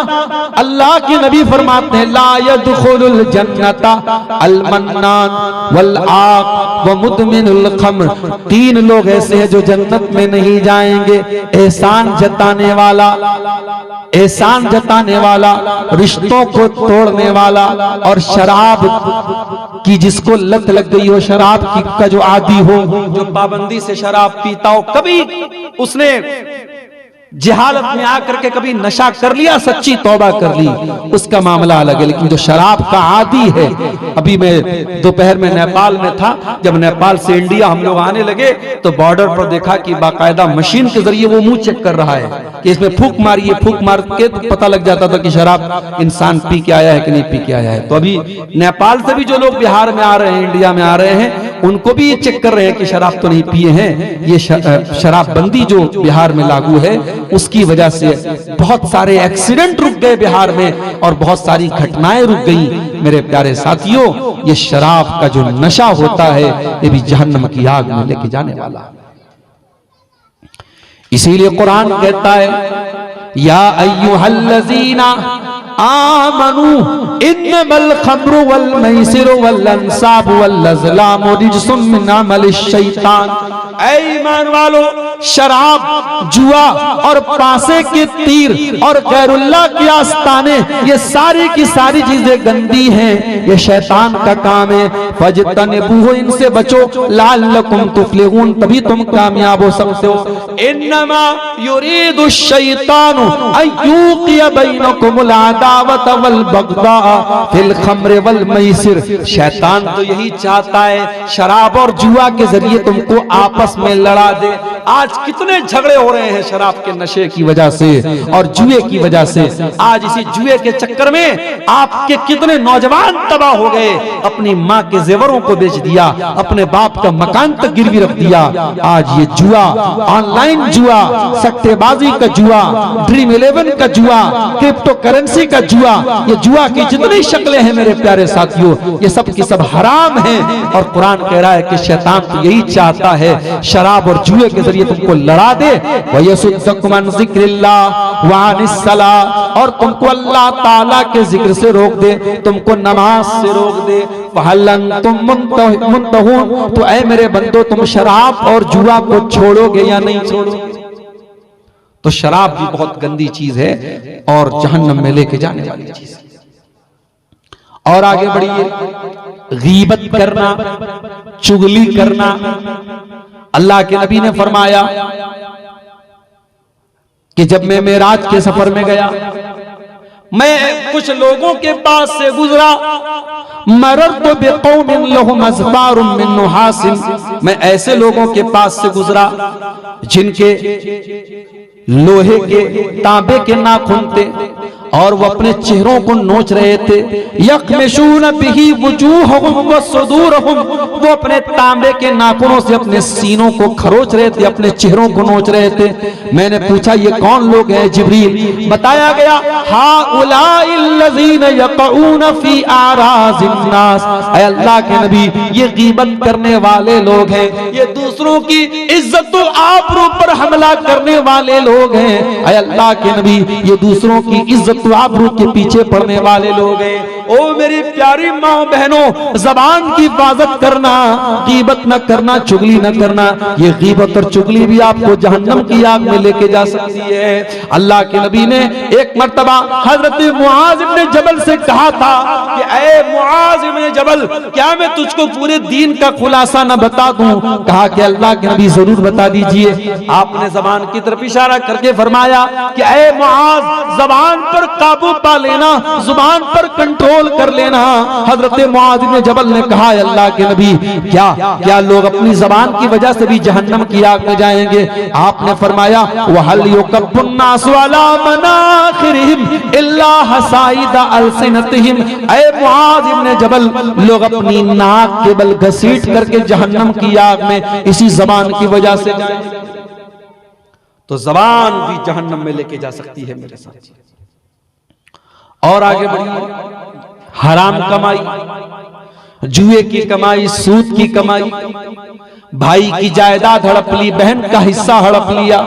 अल्लाह के नबी फरमाते हैं ला यदखुलुल जन्नता अल मन्नान वल आक व मुदमिनुल खम्र। तीन लोग ऐसे हैं जो जन्नत में नहीं जाएंगे, एहसान जताने वाला, एहसान जताने वाला, रिश्तों को तोड़ने वाला, और शराब की जिसको लत लग गई हो, शराब की का जो आदी हो, जो पाबंदी से शराब पीता हो, कभी उसने जहालत में आकर के कभी नशा कर लिया, सच्ची तौबा कर ली, उसका मामला अलग है। लेकिन जो शराब का आदी है, अभी मैं दोपहर में नेपाल में था, जब नेपाल से इंडिया हम लोग आने लगे तो बॉर्डर पर देखा कि बाकायदा मशीन के जरिए वो मुंह चेक कर रहा है कि इसमें फूंक मारिए, फूंक मार के तो पता लग जाता था कि शराब इंसान पी के आया है कि नहीं पी के आया है। तो अभी नेपाल से भी जो लोग बिहार में आ रहे हैं, इंडिया में आ रहे हैं, उनको भी ये चेक कर रहे हैं कि शराब तो नहीं पिए हैं। ये शराबबंदी जो बिहार में लागू है, उसकी वजह से बहुत सारे एक्सीडेंट रुक गए बिहार में और बहुत सारी घटनाएं रुक गई। मेरे प्यारे साथियों, ये शराब का जो नशा होता है, ये भी जहन्नम की आग में लेके जाने वाला। इसीलिए कुरान कहता है, या अय्युहल्लज़ीना आमनू इन्नमल खम्रु वल मैसिरु वल अंसाबु वल अज़लामु रिज्सुम मिन अमलिश शैतान। ऐ ईमान वालो, शराब, जुआ और पासे के तीर और गैरुल्लाह की आस्ताने, ये सारी की सारी चीजें गंदी हैं, ये शैतान का काम है। फजतनिबूहु, इनसे बचो, लअल्लकुम तुफ्लिहून, तभी तुम कामयाब हो सकते हो। इन्नमा युरीदु शैतानु अन युक़िया बैनकुमुल अदावत वल बग़दा फिल खम्र वल मैसिर। शैतान तो यही चाहता है शराब और जुआ के जरिए तुमको आपस में लड़ा दे। आज कितने झगड़े हो रहे हैं शराब के नशे की वजह से और जुए की वजह से। आज इसी जुए के चक्कर में आपके कितने नौजवान तबाह हो गए, अपनी माँ के जेवरों को बेच दिया, अपने बाप का मकान तक गिरवी रख दिया। आज ये जुआ, ऑनलाइन जुआ, सट्टेबाजी का जुआ, ड्रीम 11 का जुआ, क्रिप्टो करेंसी का जुआ, ये जुआ की जितनी शक्लें हैं मेरे प्यारे साथियों, ये सब की सब हराम हैं। और कुरान कह रहा है कि शैतान तो यही चाहता है शराब और जुए के जरिए तुमको लड़ा दे। वयसुद्दकुम अन ज़िक्रिल्लाह व अनिस सलाह, और तुमको अल्लाह ताला के जिक्र से रोक दे, तुमको नमाज से रोक दे। फहल अंतुम मुंतहून, तो ऐ मेरे बंदो, तुम शराब और जुआ को छोड़ोगे या नहीं छोड़ोगे? तो शराब भी बहुत गंदी चीज है और जहन्नम में लेके जाने वाली चीज है। और आगे बढ़िए, गीबत करना, चुगली करना। अल्लाह के नबी ने फरमाया कि जब मैं मेराज के सफर में गया, मैं कुछ लोगों के पास से गुजरा, मररतु बिक़ौमिन लहुम अज़बारुम मिन नुहासिन, मैं ऐसे लोगों के पास से गुजरा जिनके लोहे के, तांबे के नाखून थे और वो अपने चेहरों को नोच रहे थे। यख्मिशून बिही वुजूहहुम व सुदूरहुम, वो अपने तांबे के नाखूनों से अपने सीनों को खरोच रहे थे, अपने चेहरों को नोच रहे थे। मैंने पूछा ये कौन लोग हैं जिब्रील? बताया गया, हाउलाइल्लज़ीना यक़ऊन फी आराज़िन नास, ऐ अल्लाह के नबी, ये गीबत करने वाले लोग हैं, ये दूसरों की इज्जत और आबरू पर हमला करने वाले लोग हैं। ऐ अल्लाह के नबी, ये दूसरों की इज्जत आबरू के पीछे पड़ने वाले लोग हैं। ओ मेरी प्यारी माँ बहनों, जबान की हिफाजत करना, गीबत न करना, चुगली न करना। ये गीबत और चुगली भी आपको जहन्नम की आग में लेके जा सकती है। अल्लाह के नबी ने एक मर्तबा हजरत मुआज इब्न जबल से कहा था कि ऐ मुआज इब्न जबल, क्या मैं तुझको पूरे दीन का खुलासा न बता दूं? कहा कि अल्लाह के नबी जरूर बता दीजिए। आपने जबान की तरफ इशारा करके फरमाया कि ऐ मुआज, जबान पर काबू पा लेना, जुबान पर कंट्रोल कर लेना। हजरत मुआज इब्न जबल ने कहा, अल्लाह के नबी, क्या लोग अपनी जबान की वजह से भी जहन्नम की आग में जाएंगे? आपने फरमाया, वहल युकब्बुन नासु अला मनाखिरिहिम इल्ला हसाइदा अलसिनतिहिम, ऐ मुआज इब्न जबल, लोग अपनी नाक के बल घसीट करके जहन्नम की आग में इसी जबान की वजह से जाएंगे। तो जबान भी जहन्नम में लेके जा सकती है मेरे साथ। और आगे बढ़िए, हराम कमाई, जुए की कमाई, सूद की कमाई, भाई की जायदाद हड़प ली, बहन का हिस्सा हड़प लिया,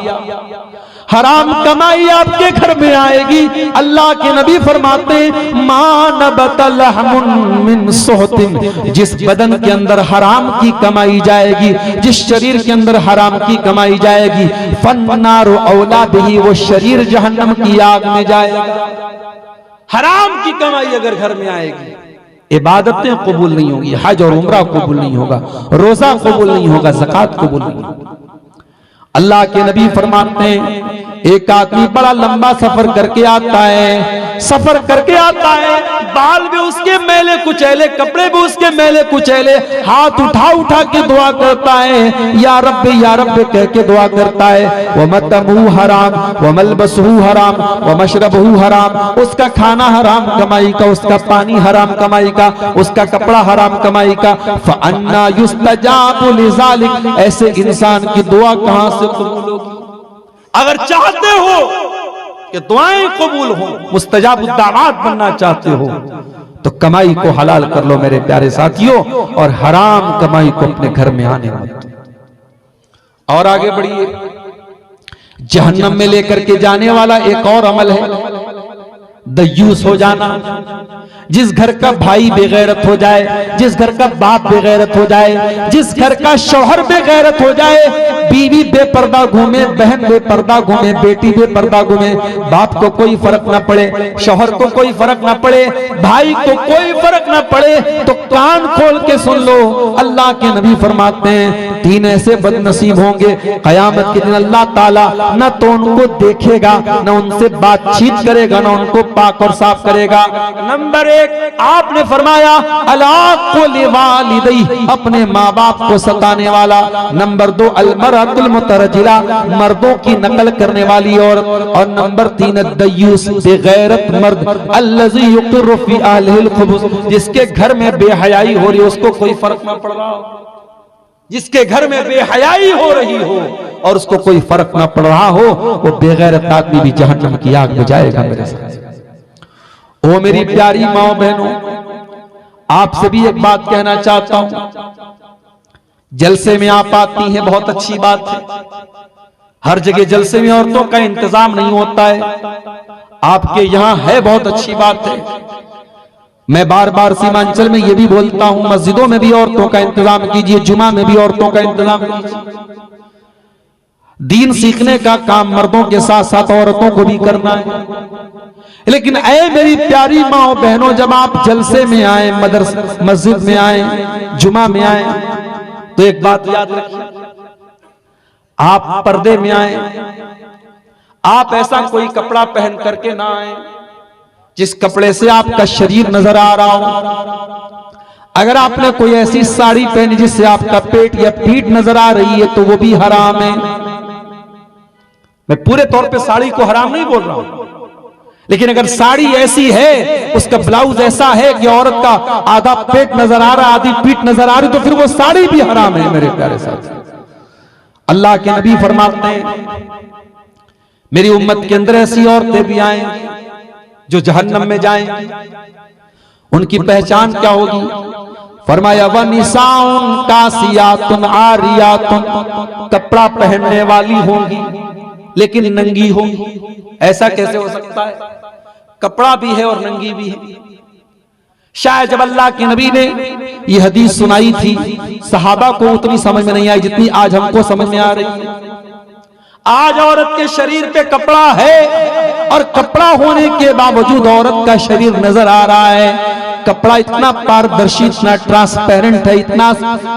हराम कमाई आपके घर में आएगी। अल्लाह के नबी फरमाते, मा नबता लहमुन मिन सुहतिन, जिस बदन के अंदर हराम की कमाई जाएगी, जिस शरीर के अंदर हराम की कमाई जाएगी, फन्नारु औला बिही, वो शरीर जहन्नम की आग में जाएगा। हराम की कमाई अगर घर में आएगी, इबादतें कबूल नहीं होगी, हज और उम्रा कबूल नहीं होगा, रोजा कबूल नहीं होगा, ज़कात कबूल नहीं होगा। अल्लाह के नबी फरमाते हैं एक आदमी बड़ा लंबा सफर करके आता है, सफर करके आता है, बाल भी उसके मैले कुचैले, कपड़े भी उसके मैले कुचैले, हाथ उठा उठा के दुआ करता है, या रब्बी कह के दुआ करता है। व मतमू हराम व मलबसहू हराम व मशरबहू हराम, उसका खाना हराम कमाई का, उसका पानी हराम कमाई का, उसका कपड़ा हराम कमाई का। फअन्ना युस्तजाबु लिज़ालिक, ऐसे इंसान की दुआ कहां से कबूल होगी? अगर चाहते हो कि दुआएं कबूल हो, मुस्तजाबुद दावात बनना चाहते हो, तो कमाई को हलाल कर लो मेरे प्यारे साथियों, और हराम कमाई को अपने घर में आने मत दो। और आगे बढ़िए, जहन्नम में लेकर के जाने वाला एक और अमल है दयूस हो जाना। जिस घर का भाई बेगैरत हो जाए, जिस घर का बाप बेगैरत हो जाए, जिस घर का शौहर बेगैरत हो जाए, बीवी बेपर्दा घूमे, बहन बेपर्दा घूमे, बेटी बेपर्दा घूमे, बाप को कोई फर्क ना पड़े, शौहर को कोई फर्क ना पड़े, भाई को कोई फर्क ना पड़े, तो कान खोल के सुन लो, अल्लाह के नबी फरमाते हैं 3 ऐसे बदनसीब होंगे कयामत के दिन अल्लाह ताला न तो उनको देखेगा, न उनसे बातचीत करेगा, न उनको पाक और साफ करेगा। नंबर 1 आपने फरमाया अलाक़ु लिवालिदैहि, अपने माँ बाप को सताने वाला। नंबर 2 अलमरअतुल मुतरजिला, मर्दों की नकल करने वाली औरत। और नंबर 3 दयूस, बेगैरत मर्द, अल्लज़ी युक़िर्रु फ़ी अहलिहिल खुबूस, जिसके घर में बेहयाई हो रही है उसको कोई फर्क ना पड़ रहा हो, जिसके घर में बेहयाई हो रही हो और उसको कोई फर्क ना पड़ रहा हो, वो बेगैरत आदमी भी जहन्नम की आग में जाएगा मेरे साथ। ओ मेरी प्यारी माओ बहनों, आपसे भी एक बात कहना चाहता हूं, जलसे में आप आती हैं, बहुत अच्छी बात है, हर जगह जलसे में औरतों का इंतजाम नहीं होता है, आपके यहां है, बहुत अच्छी बात है। मैं बार बार सीमांचल में ये भी बोलता हूं, मस्जिदों में भी औरतों का इंतजाम कीजिए, जुमा में भी औरतों का इंतजाम कीजिए। दीन सीखने का काम मर्दों के साथ साथ औरतों को भी करना है। लेकिन ऐ मेरी प्यारी माँ बहनों, जब आप जलसे में आए, मस्जिद में आए, जुमा में आए, तो एक बात याद रखिए, आप पर्दे में आए, आप ऐसा कोई कपड़ा पहन करके ना आए जिस कपड़े से आपका शरीर नजर आ रहा हो। अगर आपने कोई ऐसी साड़ी पहनी जिससे आपका पेट या पीठ नजर आ रही है तो वो भी हराम है। मैं पूरे तौर पे साड़ी को हराम नहीं बोल रहा हूं, लेकिन अगर साड़ी ऐसी है, उसका ब्लाउज ऐसा है कि औरत का आधा पेट नजर आ रहा, आधी पीठ नजर आ रही, तो फिर वो साड़ी भी हराम है मेरे प्यारे साथ। अल्लाह के नबी फरमाते हैं मेरी उम्मत के अंदर ऐसी औरतें भी आएंगी जो जहन्नम में जाएंगी। उनकी पहचान क्या होगी? फरमाया वनिसाउन कासियातुन आरियातुन, कपड़ा पहनने वाली होंगी लेकिन नंगी होंगी। ऐसा कैसे हो सकता है? कपड़ा भी है और नंगी भी है। शायद जब अल्लाह के नबी ने यह हदीस सुनाई थी, सहाबा को उतनी समझ में नहीं आई जितनी आज हमको समझ में आ रही है। आज औरत के शरीर पे कपड़ा है और कपड़ा होने के बावजूद औरत का शरीर नजर आ रहा है। कपड़ा इतना पारदर्शी, इतना ट्रांसपेरेंट है,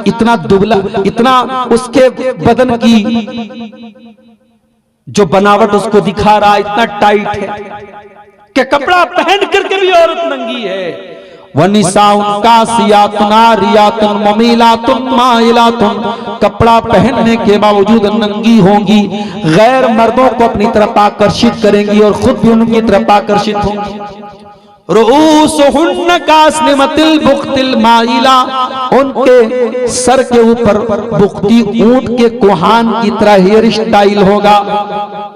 इतना दुबला, इतना उसके बदन की जो बनावट उसको दिखा रहा है इतना टाइट है कि कपड़ा पहन करके भी औरत नंगी है। वनिसाउन कासियातुन आरियातुन ममीलातुन माइलातुन, कपड़ा पहनने के बावजूद नंगी होंगी, गैर मर्दों को अपनी तरफ आकर्षित करेंगी और खुद भी उनकी तरफ आकर्षित होंगी। रुऊसुहुन्न कास्निमतिल बुख्तिल माइला, उनके सर के ऊपर बुख्ती ऊंट के कोहान की तरह हेयर स्टाइल होगा।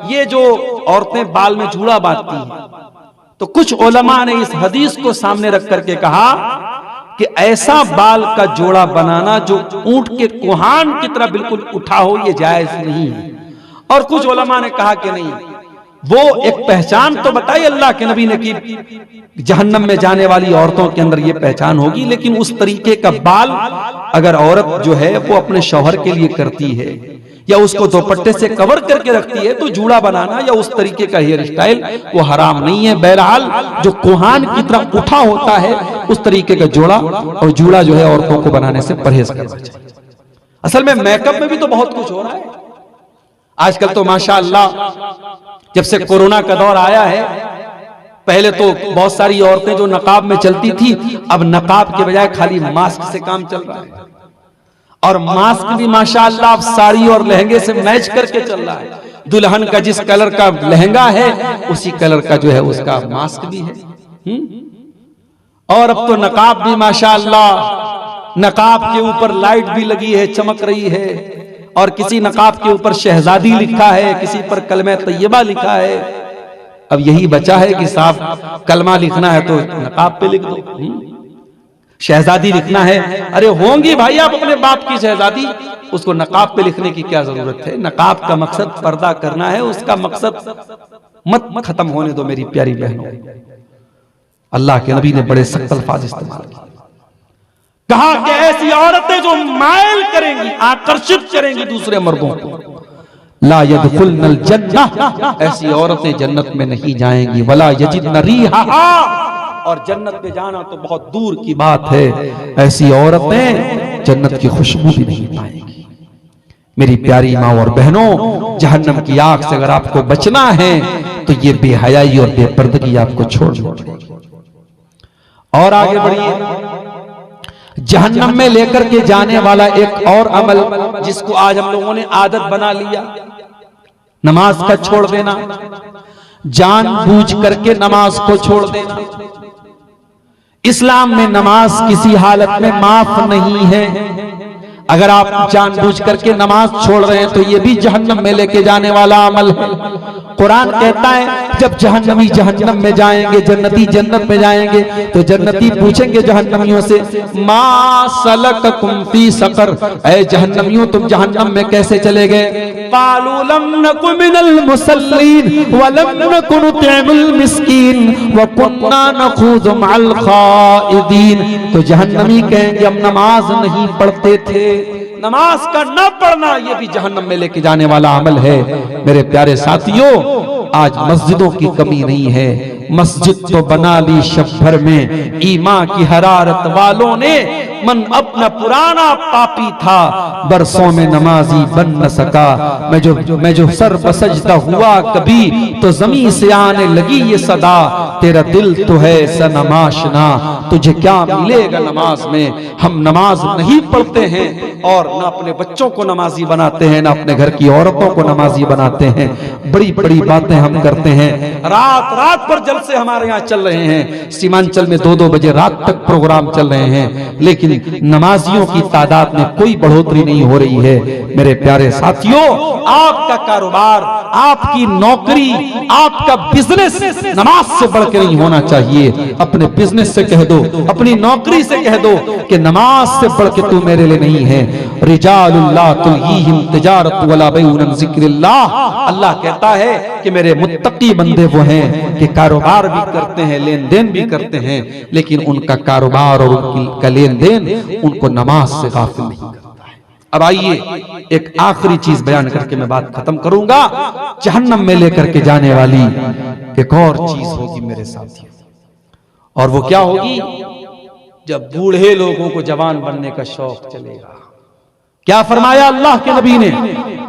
ये जो औरतें बाल में जूड़ा बांधती हैं, तो कुछ उलमा ने इस हदीस को सामने रख करके कहा कि ऐसा बाल का जोड़ा बनाना जो ऊंट के कोहान की तरह बिल्कुल उठा हो, ये जायज नहीं है। और कुछ उलमा ने कहा कि नहीं, वो एक पहचान तो बताई अल्लाह के नबी ने कि जहन्नम में जाने वाली औरतों के अंदर ये पहचान होगी, लेकिन उस तरीके का बाल अगर औरत जो है वो अपने शौहर के लिए करती है या उसको दुपट्टे से कवर करके रखती है, तो जूड़ा बनाना या उस तरीके का हेयर स्टाइल वो हराम नहीं है। बहरहाल जो कोहान की तरह उठा होता है उस तरीके का जोड़ा और जूड़ा जो है औरतों को बनाने से परहेज करना चाहिए। असल में मेकअप में भी तो बहुत कुछ हो रहा है। आजकल तो माशाअल्लाह जब से कोरोना का दौर आया है, पहले तो बहुत सारी औरतें जो नकाब में चलती थी, अब नकाब के बजाय खाली मास्क से काम चल रहा है। और मास्क भी माशाअल्लाह अब साड़ी और लहंगे से मैच करके चल रहा है। दुल्हन का जिस कलर का लहंगा है उसी कलर का जो है उसका मास्क भी है। और अब तो नकाब भी माशाअल्लाह, नकाब के ऊपर लाइट भी लगी है, चमक रही है। और किसी नकाब के ऊपर शहजादी लिखा है, किसी पर कलमा तैयबा लिखा है। अब यही बचा है कि साहब कलमा लिखना है तो नकाब पे लिख दो, शहजादी लिखना है, अरे होंगी भाई आप अपने बाप की शहजादी, उसको नकाब पे लिखने की क्या जरूरत है। नकाब का मकसद पर्दा करना है, उसका मकसद मत खत्म होने दो मेरी प्यारी बहनों। अल्लाह के नबी ने बड़े सख्त अल्फाज इस्तेमाल किए, कहा कि ऐसी औरतें जो मायल करेंगी, आकर्षित करेंगी दूसरे मर्दों को, ला यदखुलनल जन्नह, ऐसी औरतें जन्नत में नहीं जाएंगी, वला यजिदन रीहा, और जन्नत में जाना तो बहुत दूर की बात है, ऐसी औरतें जन्नत की खुशबू भी नहीं पाएंगी। मेरी प्यारी माँ और बहनों, जहन्नम की आग से अगर आपको बचना है तो ये बेहयाई और बेपर्दगी आपको छोड़नी पड़ेगी। और आगे बढ़िए, जहन्नम में लेकर के जाने वाला एक और अमल जिसको आज हम लोगों ने आदत बना लिया, नमाज का छोड़ देना, जानबूझ करके नमाज को छोड़ देना। इस्लाम में नमाज किसी हालत में माफ नहीं है। अगर आप जानबूझ करके नमाज छोड़ रहे हैं तो ये भी जहन्नम में लेके जाने वाला अमल है। कुरान कहता है जब जहन्नमी जहन्नम में जाएंगे, जन्नती जन्नत में जाएंगे, तो जन्नती पूछेंगे जहन्नमियों से, मा सलककुम फी सकर, ऐ जहन्नमियों तुम जहन्नम में कैसे चले गए? कालू लम नकु मिनल मुसल्लीन व लम नकु नुतिमुल मिस्कीन व कुन्ना नखूज़ु मअल खाइदीन। तो जहन्नमी कहेंगे हम नमाज नहीं पढ़ते थे। नमाज का न पढ़ना ये भी जहन्नम में लेके जाने वाला अमल है। मेरे प्यारे साथियों, आज मस्जिदों की कमी नहीं है, मस्जिद तो बना ली शब भर में ईमान की हरारत वालों ने। मन अपना पुराना पापी था, बरसों में नमाजी बन न सका। मैं जो सर बसजदा हुआ कभी, तो जमीन से आने लगी ये सदा, तेरा दिल तो है सनमाशना, तुझे क्या मिलेगा नमाज में। हम नमाज नहीं पढ़ते हैं और न अपने बच्चों को नमाजी बनाते हैं, न अपने घर की औरतों को नमाजी बनाते हैं। बड़ी बड़ी बातें हम करते हैं। रात रात पर जलसे हमारे यहाँ चल रहे हैं, सीमांचल में 2-2 बजे रात तक प्रोग्राम चल रहे हैं, लेकिन नमाजियों की तादाद में कोई बढ़ोतरी नहीं हो रही है। मेरे प्यारे साथियों, आपका कारोबार, आपकी नौकरी, आपका बिजनेस नमाज से बढ़ के नहीं होना चाहिए। अपने बिजनेस से कह दो, अपनी नौकरी से कह दो कि नमाज से बढ़ के तू मेरे लिए नहीं है। रिजालुल्लाह तुल्हीहिम तिजारत वला बैउन अन जिक्रिल्लाह। अल्लाह कहता है कि मेरे मुत्तकी बंदे वो हैं कि कारोबार भी करते हैं, लेन देन भी करते हैं, लेकिन उनका कारोबार और उनका लेन देन उनको नमाज से गाफिल नहीं करता है। अब आइए एक आखिरी चीज बयान करके मैं बात खत्म करूंगा। जहन्नम में लेकर के जाने वाली एक और चीज होगी मेरे साथियों, और वो क्या होगी? जब बूढ़े लोगों को जवान बनने का शौक चलेगा। क्या फरमाया अल्लाह के नबी ने?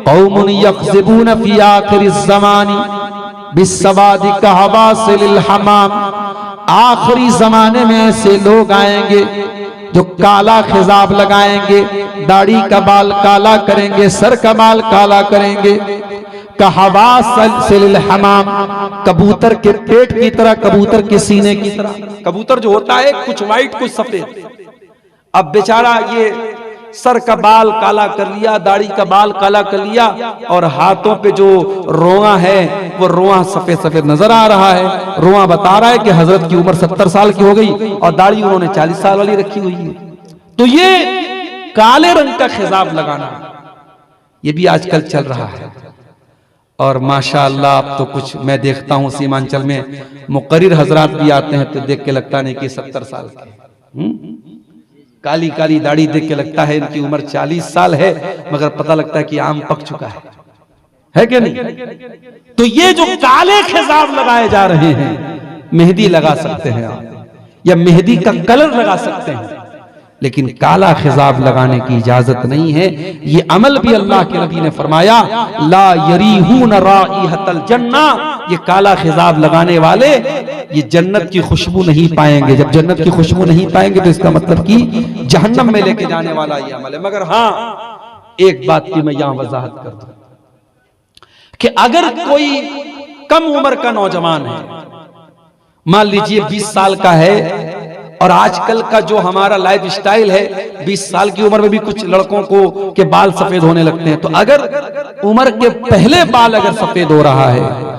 कौमुन यख्ज़िबून फी आखिरिज़ ज़मानी बिस्सवादि कहवासिलिल हमाम। आखिरी जमाने में ऐसे लोग आएंगे जो काला खिजाब लगाएंगे, दाढ़ी का बाल काला करेंगे, सर का बाल काला करेंगे। कहवासिलिल हमाम, कबूतर के पेट की तरह, कबूतर के सीने की तरह। कबूतर जो होता है कुछ व्हाइट कुछ सफेद। अब बेचारा ये सर का बाल काला कर लिया, दाढ़ी का बाल काला कर लिया, और हाथों पे जो रोआ है वो रोआ सफेद सफेद नजर आ रहा है। रोआ बता रहा है कि हजरत की उम्र 70 साल की हो गई और दाढ़ी उन्होंने 40 साल वाली रखी हुई है। तो ये काले रंग का खिजाब लगाना ये भी आजकल चल रहा है। और माशाअल्लाह अब तो कुछ मैं देखता हूँ सीमांचल में मुकर्रिर हजरात भी आते हैं तो देख के लगता नहीं कि 70 साल के, काली काली दाढ़ी देख के लगता है इनकी उम्र 40 साल है, मगर पता लगता है कि आम पक चुका है कि नहीं? तो ये जो काले खिजाब लगाए जा रहे हैं, मेहंदी लगा सकते हैं आप, या मेहंदी का कलर लगा सकते हैं, लेकिन काला खिजाब लगाने की इजाजत नहीं है। ये अमल भी अल्लाह के नबी ने फरमाया, ला यरीहून राइहतल जन्ना, ये काला खिजाब लगाने वाले ये जन्नत की खुशबू नहीं पाएंगे। जब जन्नत की खुशबू नहीं पाएंगे तो इसका मतलब कि जहन्नम में लेके जाने वाला ये अमल है। मगर हाँ, एक बात की मैं यहां वजाहत कर दूं कि अगर कोई कम उम्र का नौजवान है, मान लीजिए 20 साल का है, और आजकल का जो हमारा लाइफ स्टाइल है, 20 साल की उम्र में भी कुछ लड़कों को के बाल सफेद होने लगते हैं, तो अगर उम्र के पहले बाल अगर सफेद हो रहा है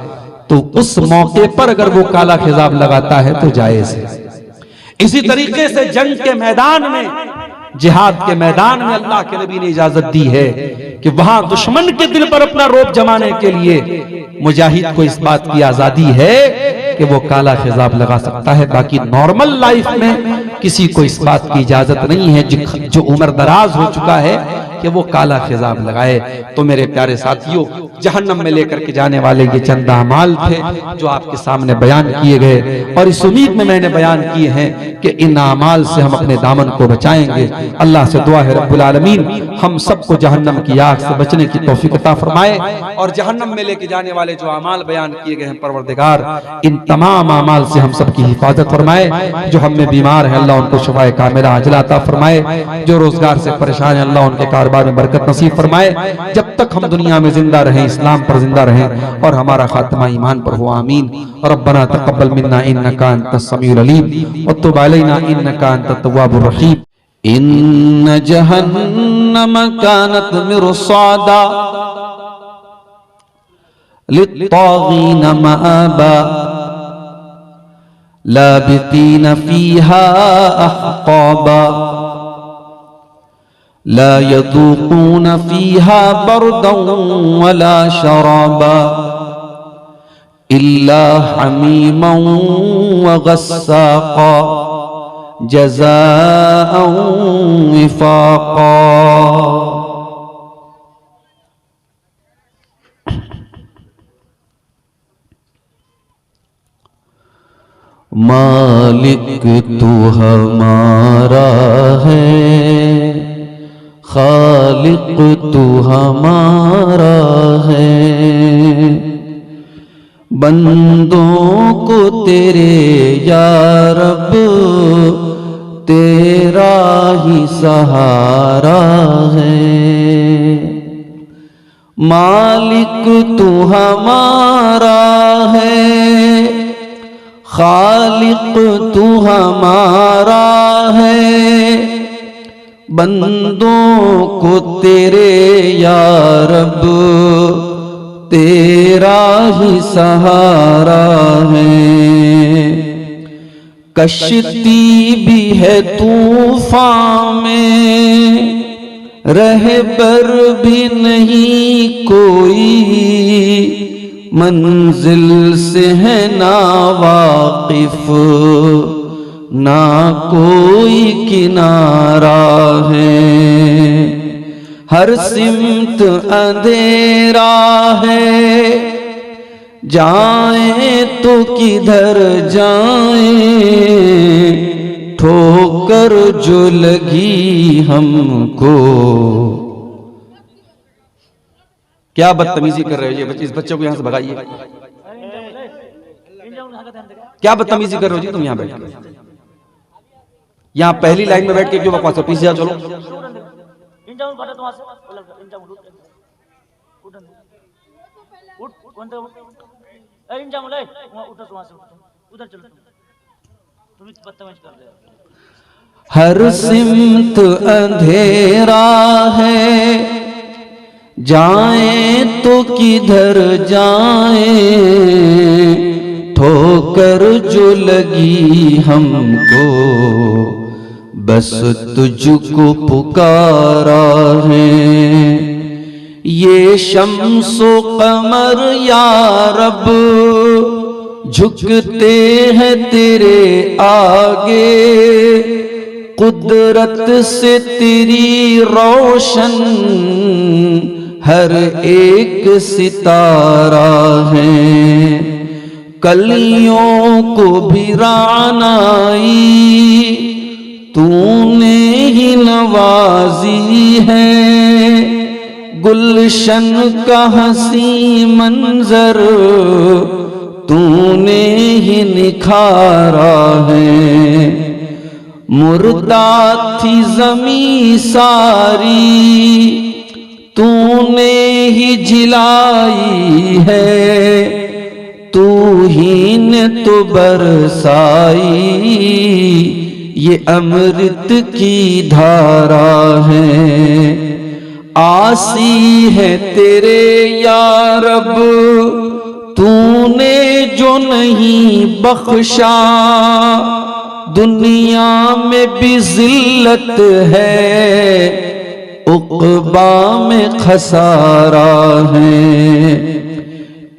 तो उस मौके पर अगर वो काला खिजाब लगाता है तो जायज है। इसी तरीके से जंग के मैदान में, जिहाद के मैदान में अल्लाह के नबी ने इजाजत दी है कि वहां दुश्मन के दिल पर अपना रोब जमाने के लिए मुजाहिद को इस बात की आजादी है कि वो काला खिजाब लगा सकता है। बाकी नॉर्मल लाइफ में किसी को इस बात की इजाजत नहीं है जो उम्र दराज हो चुका है कि वो काला खिजाब लगाए। तो मेरे प्यारे साथियों, जहन्नम में लेकर के जाने वाले ये चंद अमाल थे जो आपके सामने बयान किए गए, और इस उम्मीद में मैंने बयान किए हैं कि इन अमाल से हम अपने दामन को बचाएंगे। अल्लाह से दुआ है रब्बुल आलमीन हम सबको जहन्नम की आग से बचने की तौफीक अता फरमाए, और जहन्नम में लेके जाने वाले जो अमाल बयान किए गए हैं परवरदिगार इन तमाम अमाल से हम सबकी हिफाजत फरमाए। जो हमें बीमार है अल्लाह उनको शिफाए कामिला अजला अता फरमाए, जो रोजगार से परेशान है अल्लाह उनके कारोबार में बरकत नसीब फरमाए। जब तक हम दुनिया में जिंदा रहें, इस्लाम पर जिंदा रहें और हमारा खात्मा ईमान पर हो, आमीन। रब्बना तक़ब्बल मिन्ना इन्नका अंतस समीउल अलीम व तुब अलैना इन्नका अंतत तव्वाबुर रहीम। इन्न जहन्नम कानत मिरसादा लित्तागीन मआबा लाबितीन फीहा अहक़ाबा ला यदूक़ून फीहा बरदन वला शराबा इल्ला हमीमन व गस्साक़ा जज़ाअन विफ़ाक़ा। मालिक तू हमारा है, खालिक तू हमारा है, बंदों को तेरे या रब तेरा ही सहारा है। मालिक तू हमारा है, खालिक तू हमारा है, बंदों को तेरे या रब तेरा ही सहारा है। कश्ती भी है तूफान में, रहबर भी नहीं कोई, मंजिल से है ना वाकिफ ना कोई किनारा है। हर सिमत अंधेरा है, जाए तो किधर जाए, ठोकर जो लगी हमको। क्या बदतमीजी कर रहे हो ये इस बच्चे को यहाँ से भगाइए। क्या बदतमीजी कर रहे हो जी तुम यहाँ बैठ के, यहाँ पहली लाइन में बैठ के क्यों बकवास, पीछे चलो। हर सिमत अंधेरा है, जाए तो किधर जाए, ठोकर जो लगी हमको, बस तुझको पुकारा है। ये शम्सो कमर या रब झुकते हैं तेरे आगे, कुदरत से तेरी रोशन हर एक सितारा है। कलियों को भी रानाई तूने ही नवाजी है, गुलशन का हसी मंजर तूने ही निखारा है। मुर्दा थी ज़मीं सारी तूने ही जिलाई है, तू ही ने तो बरसाई ये अमृत की धारा है। आसी है तेरे या रब तूने जो नहीं बख्शा, दुनिया में भी जिल्लत है, उक़बा में खसारा है।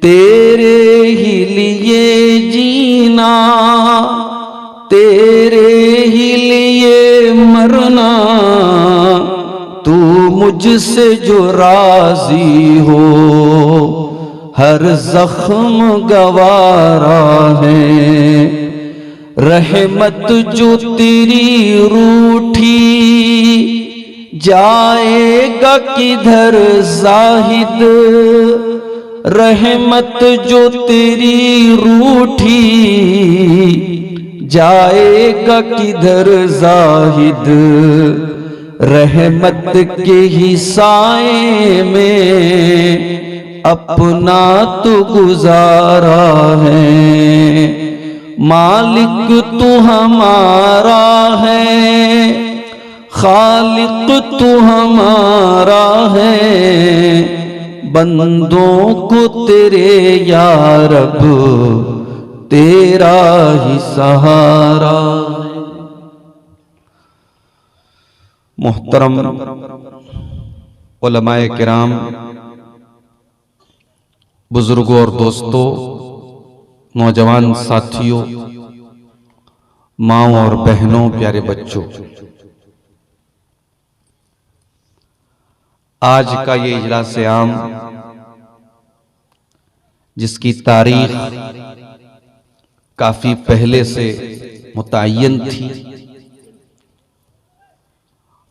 तेरे ही लिए जीना, तेरे ही लिए मरना, तू मुझसे जो राजी हो हर जख्म गवारा है। रहमत जो तेरी रूठी जाएगा किधर जाहिद, रहमत जो तेरी रूठी जाएगा किधर जाहिद। रहमत के ही साए में अपना तो गुजारा है। मालिक तू हमारा है, खालिक तू हमारा है, बंदों को तेरे या रब तेरा ही सहारा है। मुहतरम उलमाए किराम, बुजुर्गों और दोस्तों, नौजवान साथियों, माओ और बहनों, प्यारे बच्चों, आज का ये इजलास आम जिसकी तारीख काफी पहले से मुतय्यन थी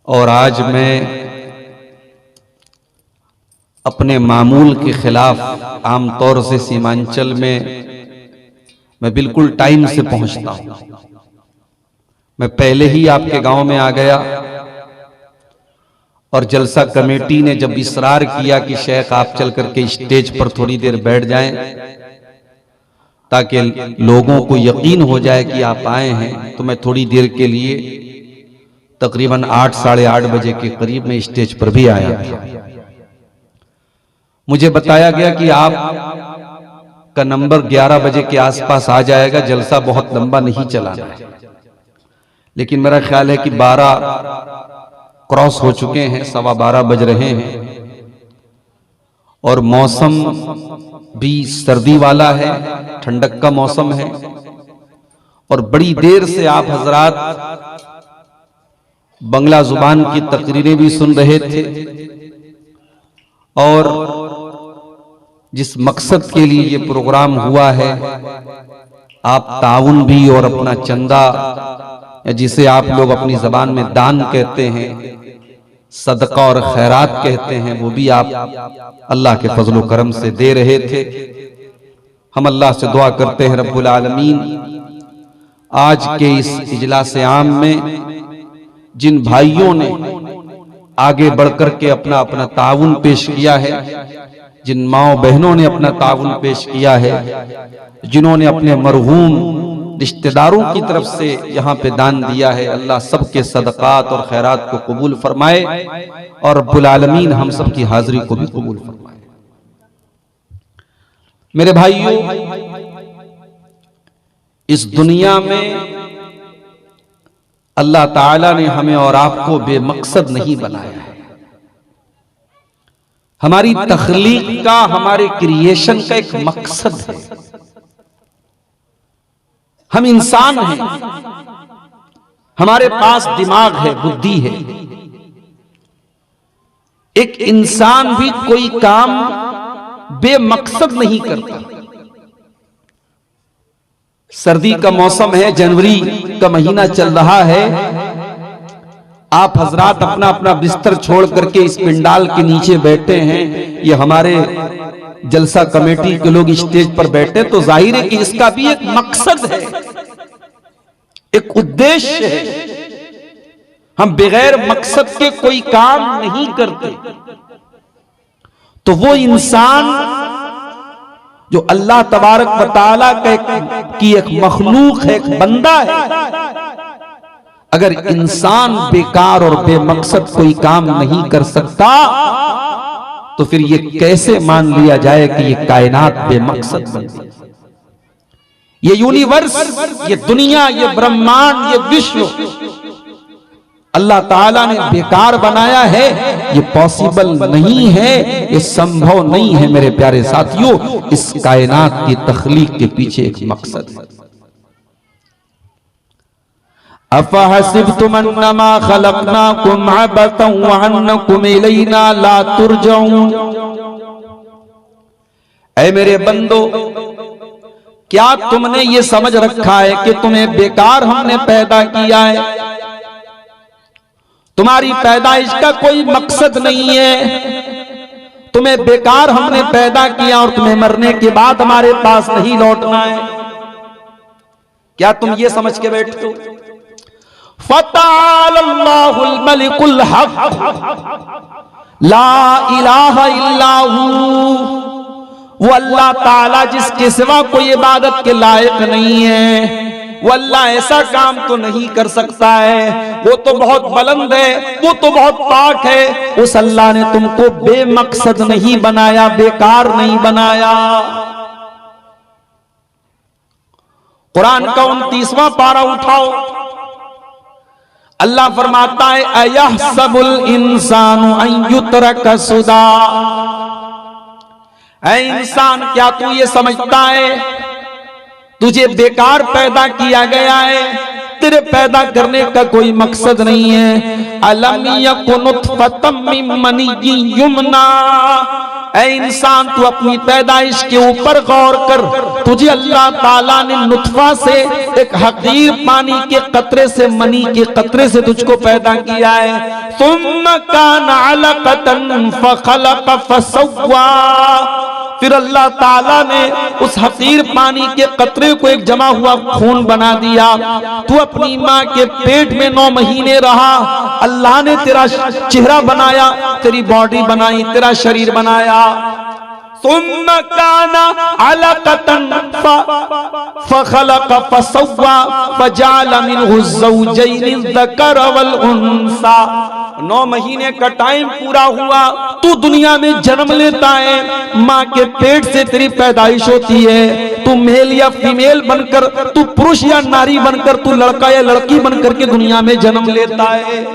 और आज मैं अपने मामूल के खिलाफ आमतौर से सीमांचल में मैं बिल्कुल टाइम से पहुंचता हूं। मैं पहले ही आपके गांव में आ गया और जलसा कमेटी ने जब इसरार किया कि शेख आप चल करके स्टेज पर थोड़ी देर बैठ जाएं ताकि लोगों को यकीन हो जाए कि आप आए हैं, तो मैं थोड़ी देर के लिए तकरीबन 8 साढ़े 8 बजे के करीब में स्टेज पर भी आया था। मुझे बताया गया कि आप का नंबर 11 बजे के आसपास आ जाएगा, जलसा बहुत लंबा नहीं चलाना है। लेकिन मेरा ख्याल है कि 12 क्रॉस हो चुके हैं, 12:15 बज रहे हैं और मौसम भी सर्दी वाला है, ठंडक का मौसम है और बड़ी देर से आप हजरात बंगला जुबान की तकरीरें भी सुन रहे थे और जिस मकसद के लिए ये प्रोग्राम हुआ है, आप ताउन भी और अपना चंदा, या जिसे आप लोग अपनी जबान में दान कहते हैं, सदका और खैरात कहते हैं, वो भी आप अल्लाह के फजल करम से दे रहे थे। हम अल्लाह से दुआ करते हैं रब्बुल आलमीन आज के इस इजलास आम में जिन भाइयों ने आगे बढ़कर के अपना अपना ताउन पेश किया है, जिन माओ बहनों ने अपना ताउन पेश किया है, जिन्होंने अपने मरहूम रिश्तेदारों की तरफ से यहाँ पे दान दिया है, अल्लाह सबके सदकात और खैरात को कबूल फरमाए और रब्बुल आलमीन हम सब की हाजिरी को भी कबूल फरमाए। मेरे भाइयों, इस दुनिया में अल्लाह ताला ने हमें और आपको बेमकसद नहीं बनाया है। हमारी तख्लीक का, हमारे क्रिएशन का एक मकसद है। हम इंसान हैं, हमारे पास दिमाग है, बुद्धि है। एक इंसान भी कोई काम बेमकसद नहीं करता। सर्दी का मौसम है, जनवरी का महीना चल रहा है आप हजरात अपना अपना बिस्तर छोड़ करके इस पंडाल के नीचे बैठे हैं, ये हमारे जलसा कमेटी के लोग स्टेज पर बैठे, तो जाहिर है कि इसका भी एक मकसद है, एक उद्देश्य है। हम बगैर मकसद के कोई काम नहीं करते। तो वो इंसान जो अल्लाह तबारक व तआला की एक मखलूक है, एक बंदा है, अगर इंसान बेकार और बेमकसद कोई काम नहीं कर सकता तो फिर ये कैसे मान लिया जाए कि ये कायनात बेमकसद बन गई? ये यूनिवर्स, ये दुनिया, ये ब्रह्मांड, ये विश्व अल्लाह ताला ने बेकार बनाया है? ये पॉसिबल नहीं है, ये संभव नहीं है। मेरे प्यारे साथियों, इस कायनात की तख्लीक के पीछे एक मकसद है। अफहसिबतुम अन्नमा खलकनाकुम अबतन व अन्नकुम इलैना ला तुरजऊन। ऐ मेरे बंदो, क्या तुमने ये समझ रखा है कि तुम्हें बेकार हमने पैदा किया है? तुम्हारी पैदाइश का कोई मकसद नहीं है। तुम्हें बेकार हमने पैदा किया और तुम्हें मरने के बाद हमारे पास नहीं लौटना है। क्या तुम ये समझ के बैठते हो? फतअल्लाहुल मलिकुल हक ला इलाहा इल्ला हू। वो अल्लाह ताला जिसके सिवा कोई इबादत के लायक नहीं है, वो अल्लाह ऐसा काम तो नहीं कर सकता है, वो तो बहुत बुलंद है, वो तो बहुत पाक है। उस अल्लाह ने तुमको बेमकसद नहीं बनाया, बेकार नहीं बनाया। कुरान का 29वां पारा उठाओ, अल्लाह फरमाता है अयहसबुल इंसानु अन युत्रक सुदा। ऐ इंसान, क्या तू ये समझता है तुझे बेकार पैदा किया गया है? तेरे पैदा करने का कोई मकसद नहीं है। अलम यकुन नुतफतम मिन मनिय्यिन युमना। ऐ इंसान, तू अपनी पैदाइश के ऊपर गौर कर। तुझे अल्लाह ताला ने नुतफा से, एक हकीर पानी के कतरे से, मनी के कतरे से तुझको पैदा किया है। सुम्मा कान अलकतन फखलक फसव्वा। फिर अल्लाह ताला ने उस हकीर पानी के कतरे को एक जमा हुआ खून बना दिया। तू अपनी माँ के पेट में 9 महीने रहा, अल्लाह ने तेरा चेहरा बनाया, तेरी बॉडी बनाई, तेरा शरीर बनाया। सुम्मा काना अलकतन फखलक फसव्वा फजअल मिनहु ज़ौजैनि ज़कर वल उन्सा। 9 महीने का टाइम पूरा हुआ, तू दुनिया में जन्म लेता है, माँ के पेट से तेरी पैदाइश होती है। तू मेल या फीमेल बनकर, तू पुरुष या नारी बनकर, तू लड़का या लड़की बनकर के दुनिया में जन्म लेता है।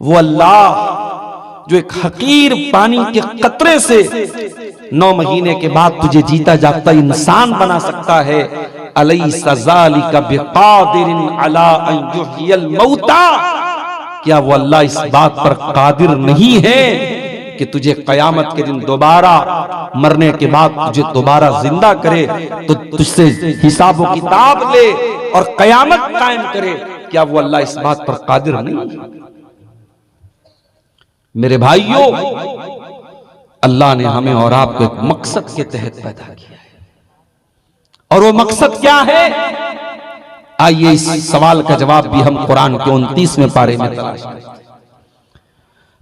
वो अल्लाह जो एक हकीर पानी के कतरे से 9 महीने के बाद तुझे जीता जागता इंसान बना सकता है, अलैसा ज़ालिका बिक़ादिरिन अला अन युह्यिल मौता। क्या वो अल्लाह इस बात पर कादिर नहीं है कि तुझे कयामत के दिन दोबारा मरने के बाद तुझे दोबारा जिंदा करे, तो तुझसे हिसाब व किताब ले और कयामत कायम करे? क्या वो अल्लाह इस बात पर कादिर नहीं? मेरे भाइयों, अल्लाह ने हमें और आपको एक मकसद के तहत पैदा किया है, और वो मकसद क्या है? आइए इस सवाल का जवाब भी हम कुरान के 29वें पारे में तलाश करें।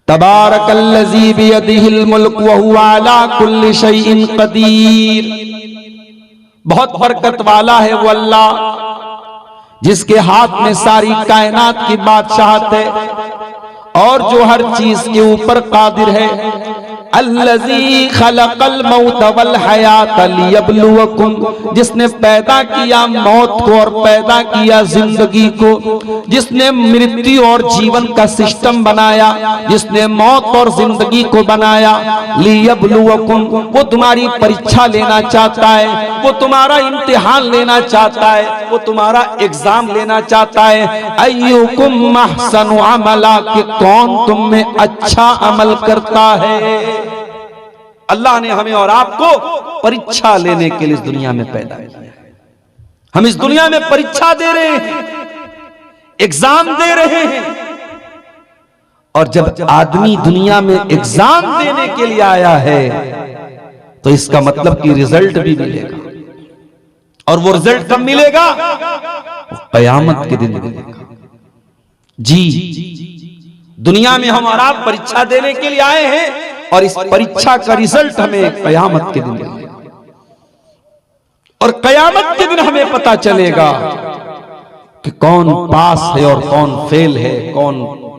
तबारकल्लज़ी बियदिहिल मुल्क व हुवा अला कुल्लि शैइन कदीर। बहुत बरकत वाला है वो अल्लाह जिसके हाथ में सारी कायनात की बादशाहत है और जो हर चीज के ऊपर कादिर है। अल्लज़ी खलक़ल मौत वल हयात लियब्लुवकुम। जिसने पैदा किया मौत को और पैदा किया जिंदगी को, जिसने मृत्यु और जीवन का सिस्टम बनाया, जिसने मौत और जिंदगी को बनाया। लियब्लुवकुम, वो तुम्हारी परीक्षा लेना चाहता है, वो तुम्हारा इम्तिहान लेना चाहता है, वो तुम्हारा एग्जाम लेना चाहता है। अय्युकुम अहसनु अमला, कि कौन तुम में अच्छा अमल करता है। अल्लाह ने हमें और आपको परीक्षा लेने के लिए इस दुनिया में पैदा किया है। हम इस दुनिया में परीक्षा दे रहे हैं। एग्जाम दे रहे हैं। और जब आदमी दुनिया में एग्जाम देने के लिए आया है तो इसका मतलब कि रिजल्ट भी मिलेगा। और वो रिजल्ट कब मिलेगा? कयामत के दिन मिलेगा। जी, दुनिया में हम और आप परीक्षा देने के लिए आए हैं और इस परीक्षा का रिजल्ट हमें कयामत के दिन मिलेगा। और कयामत के दिन हमें पता चलेगा कि कौन पास है और कौन फेल है, कौन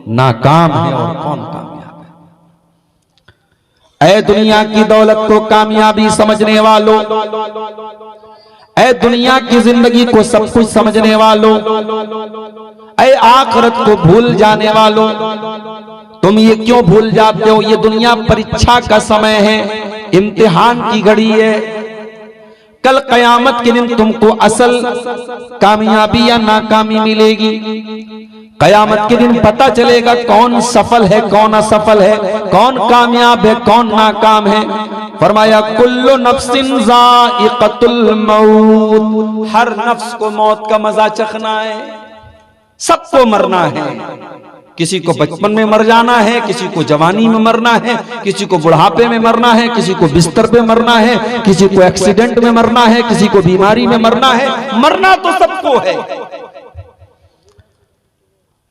नाकाम है और कौन कामयाब है। ऐ दुनिया की दौलत को कामयाबी समझने वालों, ऐ दुनिया की जिंदगी को सब कुछ समझने वालों, ऐ आखिरत को भूल जाने वालों, तुम ये क्यों भूल जाते हो? ये दुनिया परीक्षा का समय है, इम्तिहान की घड़ी है। कल कयामत के दिन तुमको असल कामयाबी या नाकामी मिलेगी। कयामत के दिन पता चलेगा कौन सफल है, कौन असफल है, कौन कामयाब है, कौन नाकाम है। फरमाया कुल्लु नफ्सिन ज़ाइक़तुल मौत, हर नफ्स को मौत का मजा चखना है, सबको मरना है। किसी को बचपन में मर जाना है, किसी को जवानी में मरना है, किसी को बुढ़ापे में मरना है, किसी को बिस्तर पे मरना है, किसी को एक्सीडेंट में मरना है, किसी को बीमारी में मरना है। मरना तो सबको है।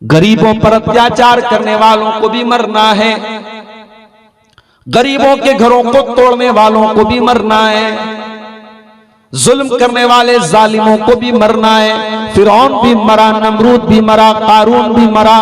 गरीबों पर अत्याचार करने वालों को भी मरना है, गरीबों के घरों को तोड़ने वालों को भी मरना है, जुल्म करने वाले जालिमों को भी मरना है। फिरौन भी मरा, नमरूद भी मरा, कारून भी मरा,